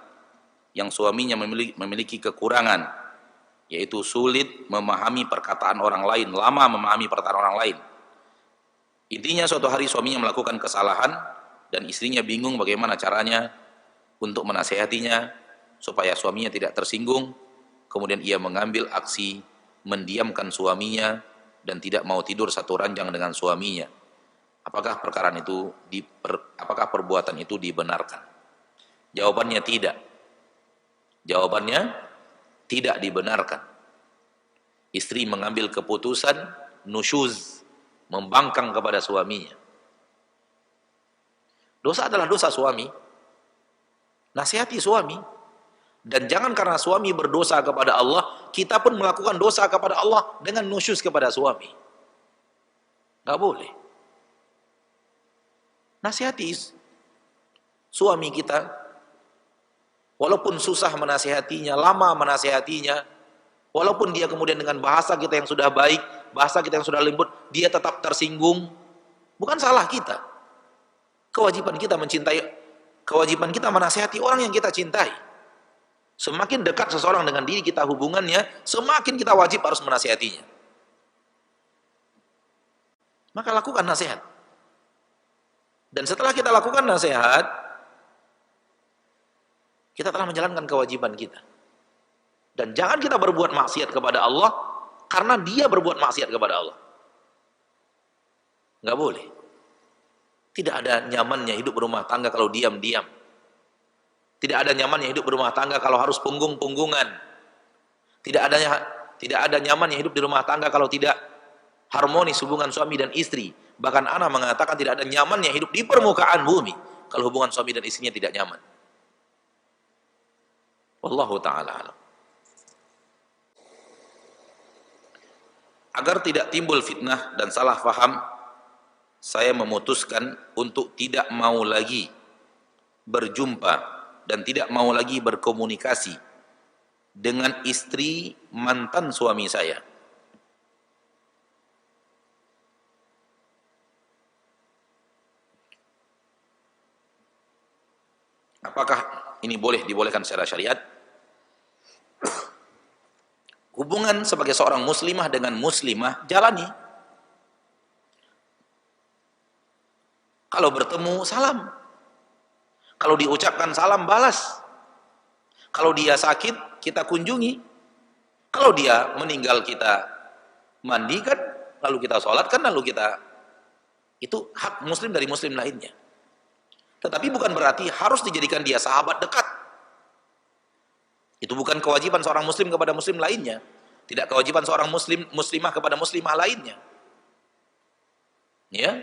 Speaker 1: yang suaminya memiliki kekurangan, yaitu sulit memahami perkataan orang lain, lama memahami perkataan orang lain. Intinya suatu hari suaminya melakukan kesalahan dan istrinya bingung bagaimana caranya untuk menasehatinya supaya suaminya tidak tersinggung. Kemudian ia mengambil aksi mendiamkan suaminya dan tidak mau tidur satu ranjang dengan suaminya. Apakah apakah perbuatan itu dibenarkan? Jawabannya tidak. Jawabannya tidak dibenarkan. Istri mengambil keputusan nusyuz, membangkang kepada suaminya. Dosa adalah dosa suami. Nasihati suami. Dan jangan karena suami berdosa kepada Allah, kita pun melakukan dosa kepada Allah dengan nusyuz kepada suami. Nggak boleh. Nasihati suami kita, walaupun susah menasihatinya, lama menasihatinya, walaupun dia kemudian dengan bahasa kita yang sudah baik, bahasa kita yang sudah lembut, dia tetap tersinggung, bukan salah kita. Kewajiban kita mencintai, kewajiban kita menasihati orang yang kita cintai. Semakin dekat seseorang dengan diri kita hubungannya, semakin kita wajib harus menasihatinya. Maka lakukan nasihat. Dan setelah kita lakukan nasihat, kita telah menjalankan kewajiban kita. Dan jangan kita berbuat maksiat kepada Allah karena dia berbuat maksiat kepada Allah. Nggak boleh. Tidak ada nyamannya hidup berumah tangga kalau diam-diam. Tidak ada nyamannya hidup berumah tangga kalau harus punggung-punggungan. Tidak ada nyamannya hidup di rumah tangga kalau tidak harmonis hubungan suami dan istri. Bahkan ana mengatakan tidak ada nyamannya hidup di permukaan bumi kalau hubungan suami dan istrinya tidak nyaman. Wallahu ta'ala alam. Agar tidak timbul fitnah dan salah faham, saya memutuskan untuk tidak mau lagi berjumpa dan tidak mau lagi berkomunikasi dengan istri mantan suami saya. Apakah ini dibolehkan secara syariat? Hubungan sebagai seorang muslimah dengan muslimah jalani. Kalau bertemu salam. Kalau diucapkan salam balas. Kalau dia sakit kita kunjungi. Kalau dia meninggal kita mandikan, lalu kita sholatkan, lalu kita, itu hak muslim dari muslim lainnya. Tetapi bukan berarti harus dijadikan dia sahabat dekat. Itu bukan kewajiban seorang muslim kepada muslim lainnya. Tidak kewajiban seorang muslimah kepada muslimah lainnya. Ya.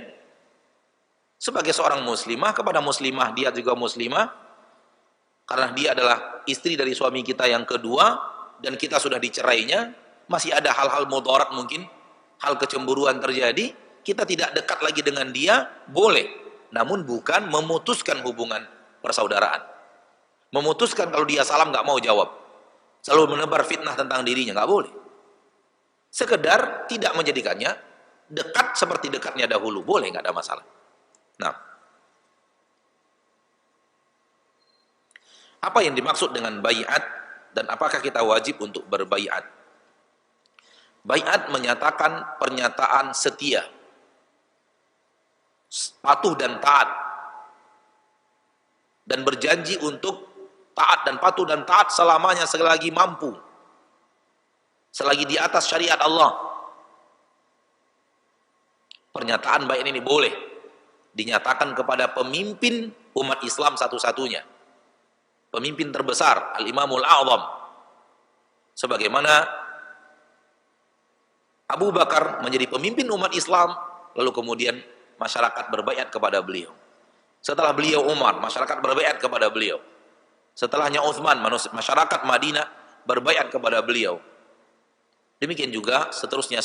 Speaker 1: Sebagai seorang muslimah kepada muslimah, dia juga muslimah karena dia adalah istri dari suami kita yang kedua dan kita sudah dicerainya, masih ada hal-hal mudarat mungkin, hal kecemburuan terjadi, kita tidak dekat lagi dengan dia, boleh. Namun bukan memutuskan hubungan persaudaraan. Memutuskan kalau dia salam nggak mau jawab, selalu menebar fitnah tentang dirinya, nggak boleh. Sekedar tidak menjadikannya dekat seperti dekatnya dahulu, boleh, nggak ada masalah. Nah, apa yang dimaksud dengan baiat dan apakah kita wajib untuk berbaiat? Baiat menyatakan pernyataan setia, patuh dan taat, dan berjanji untuk taat dan patuh dan taat selamanya selagi mampu, selagi di atas syariat Allah. Pernyataan baiat ini boleh dinyatakan kepada pemimpin umat Islam satu-satunya, pemimpin terbesar, Al-Imamul A'zam, sebagaimana Abu Bakar menjadi pemimpin umat Islam, lalu kemudian masyarakat berbaiat kepada beliau. Setelah beliau Umar, masyarakat berbaiat kepada beliau. Setelahnya Utsman, masyarakat Madinah berbaiat kepada beliau. Demikian juga seterusnya.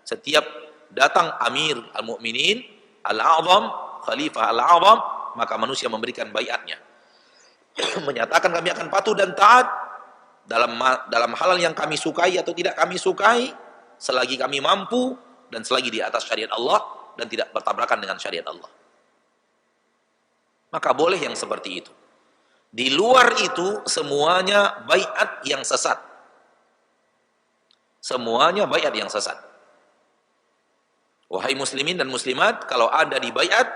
Speaker 1: Setiap datang Amir Al-Mu'minin, Al-A'zam, Khalifah Al-A'zam, maka manusia memberikan baiatnya. Menyatakan kami akan patuh dan taat dalam hal yang kami sukai atau tidak kami sukai, selagi kami mampu dan selagi di atas syariat Allah dan tidak bertabrakan dengan syariat Allah. Maka boleh yang seperti itu. Di luar itu semuanya baiat yang sesat. Semuanya baiat yang sesat. Wahai muslimin dan muslimat, kalau ada di baiat,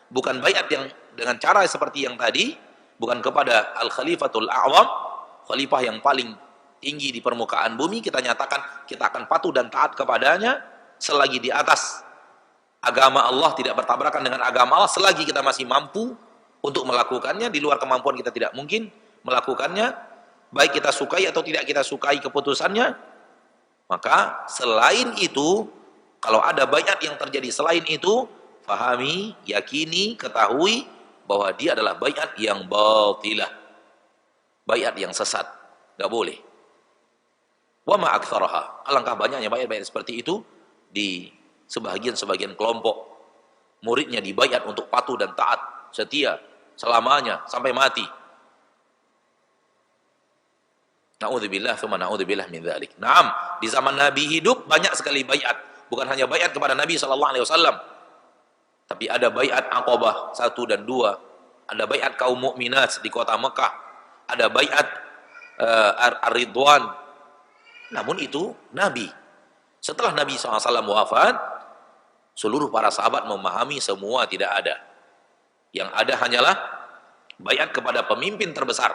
Speaker 1: bukan baiat yang dengan cara seperti yang tadi, bukan kepada Al-Khalifatul A'zam, khalifah yang paling tinggi di permukaan bumi, kita nyatakan kita akan patuh dan taat kepadanya selagi di atas agama Allah, tidak bertabrakan dengan agama Allah, selagi kita masih mampu untuk melakukannya. Di luar kemampuan kita tidak mungkin melakukannya, baik kita sukai atau tidak kita sukai keputusannya. Maka selain itu, kalau ada baiat yang terjadi selain itu, fahami, yakini, ketahui bahwa dia adalah baiat yang batilah, baiat yang sesat, enggak boleh. Wa ma aktsaraha, alangkah banyaknya baiat-baiat seperti itu di sebagian kelompok. Muridnya dibaiat untuk patuh dan taat, setia selamanya sampai mati. Na'udzubillah tsumma na'udzubillah min dzalik. Naam, di zaman Nabi hidup banyak sekali baiat, bukan hanya baiat kepada Nabi sallallahu alaihi wasallam, tapi ada baiat Aqabah 1 dan 2, ada baiat kaum mukminat di kota Mekah, ada baiat Ar-Ridwan. Namun itu Nabi. Setelah Nabi SAW wafat, seluruh para sahabat memahami semua tidak ada. Yang ada hanyalah baiat kepada pemimpin terbesar,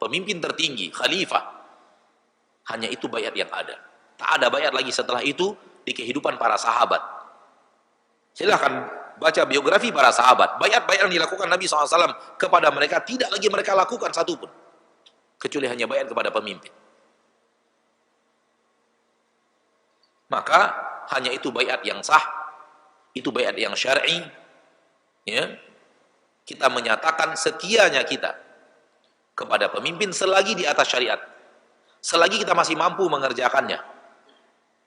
Speaker 1: pemimpin tertinggi, khalifah. Hanya itu baiat yang ada. Tak ada baiat lagi setelah itu di kehidupan para sahabat. Silahkan baca biografi para sahabat. Baiat-baiat yang dilakukan Nabi SAW kepada mereka tidak lagi mereka lakukan satupun, kecuali hanya baiat kepada pemimpin. Maka hanya itu baiat yang sah, itu baiat yang syar'i. Ya, kita menyatakan setianya kita kepada pemimpin selagi di atas syariat, selagi kita masih mampu mengerjakannya,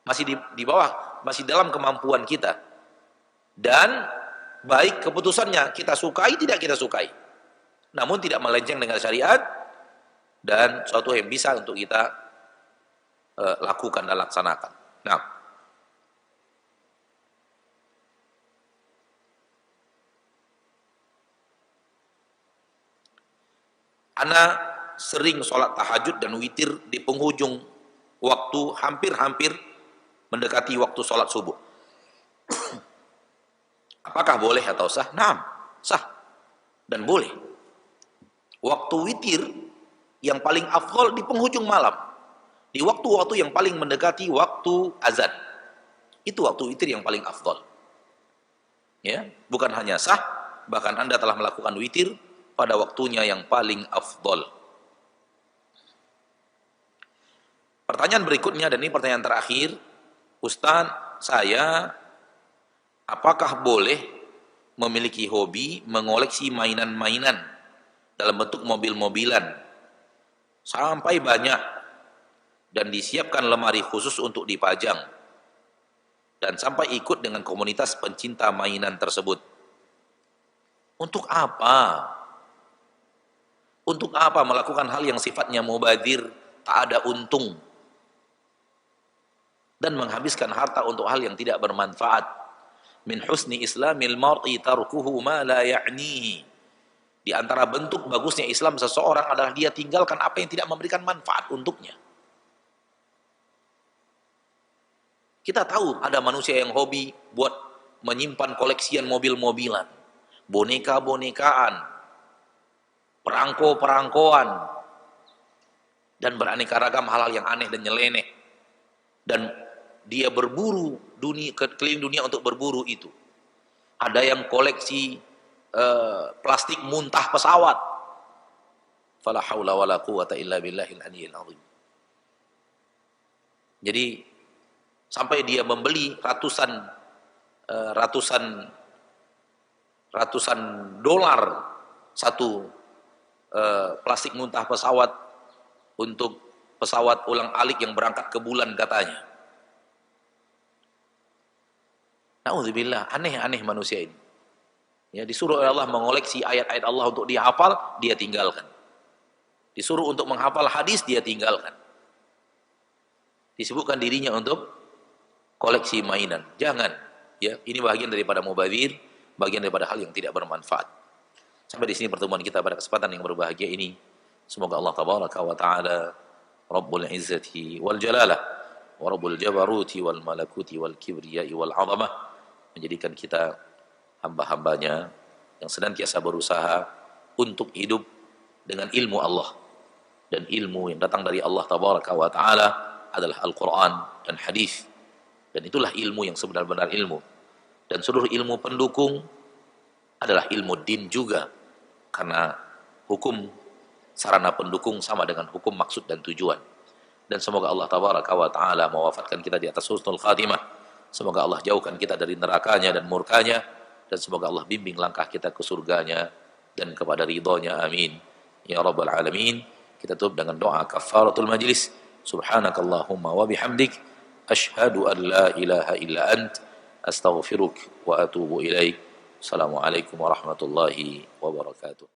Speaker 1: masih di bawah, masih dalam kemampuan kita, dan baik keputusannya kita sukai tidak kita sukai, namun tidak melenceng dengan syariat dan suatu yang bisa untuk kita lakukan dan laksanakan. Nah, ana sering sholat tahajud dan witir di penghujung waktu, hampir-hampir mendekati waktu sholat subuh. Apakah boleh atau sah? Naam, sah dan boleh. Waktu witir yang paling afdol di penghujung malam, di waktu-waktu yang paling mendekati waktu azan. Itu waktu witir yang paling afdol. Ya, bukan hanya sah, bahkan Anda telah melakukan witir pada waktunya yang paling afdol. Pertanyaan berikutnya, dan ini pertanyaan terakhir, Ustaz, saya apakah boleh memiliki hobi mengoleksi mainan-mainan dalam bentuk mobil-mobilan sampai banyak dan disiapkan lemari khusus untuk dipajang dan sampai ikut dengan komunitas pencinta mainan tersebut? Untuk apa? Untuk apa melakukan hal yang sifatnya mubadir, tak ada untung, dan menghabiskan harta untuk hal yang tidak bermanfaat? Min husni islamil mar'i tarkuhu ma la ya'nihi. Di antara bentuk bagusnya Islam seseorang adalah dia tinggalkan apa yang tidak memberikan manfaat untuknya. Kita tahu ada manusia yang hobi buat menyimpan koleksian mobil-mobilan, boneka-bonekaan, perangko-perangkoan, dan beraneka ragam hal-hal yang aneh dan nyeleneh. Dan dia berburu keliling dunia untuk berburu itu. Ada yang koleksi plastik muntah pesawat. Fala haula wala quwata illa billahil aliyyil azim. Jadi sampai dia membeli ratusan dolar satu plastik muntah pesawat untuk pesawat ulang-alik yang berangkat ke bulan katanya. Nauzubillah, aneh-aneh manusia ini. Ya, disuruh oleh Allah mengoleksi ayat-ayat Allah untuk dihafal, dia tinggalkan. Disuruh untuk menghafal hadis, dia tinggalkan. Disebutkan dirinya untuk koleksi mainan. Jangan. Ya, ini bagian daripada mubadzir, bagian daripada hal yang tidak bermanfaat. Sampai di sini pertemuan kita pada kesempatan yang berbahagia ini. Semoga Allah tabaraka wa taala Rabbul Izzati wal Jalalah wa Rabbul Jabaruti wal Malakuti wal Kibriyai wal Azamah menjadikan kita hamba-hambanya yang senantiasa berusaha untuk hidup dengan ilmu Allah, dan ilmu yang datang dari Allah tabaraka wa taala adalah Al-Quran dan hadis, dan itulah ilmu yang sebenar-benar ilmu, dan seluruh ilmu pendukung adalah ilmu din juga, karena hukum sarana pendukung sama dengan hukum maksud dan tujuan. Dan semoga Allah tabaraka wa taala mewafatkan kita di atas husnul khatimah. Semoga Allah jauhkan kita dari nerakanya dan murkanya, dan semoga Allah bimbing langkah kita ke surganya dan kepada ridhonya. Amin ya rabbal alamin. Kita tutup dengan doa kafaratul majlis. Subhanakallahumma wa bihamdik, asyhadu an la ilaha illa ant, astaghfiruk wa atubu ilaik. Assalamualaikum warahmatullahi wabarakatuh.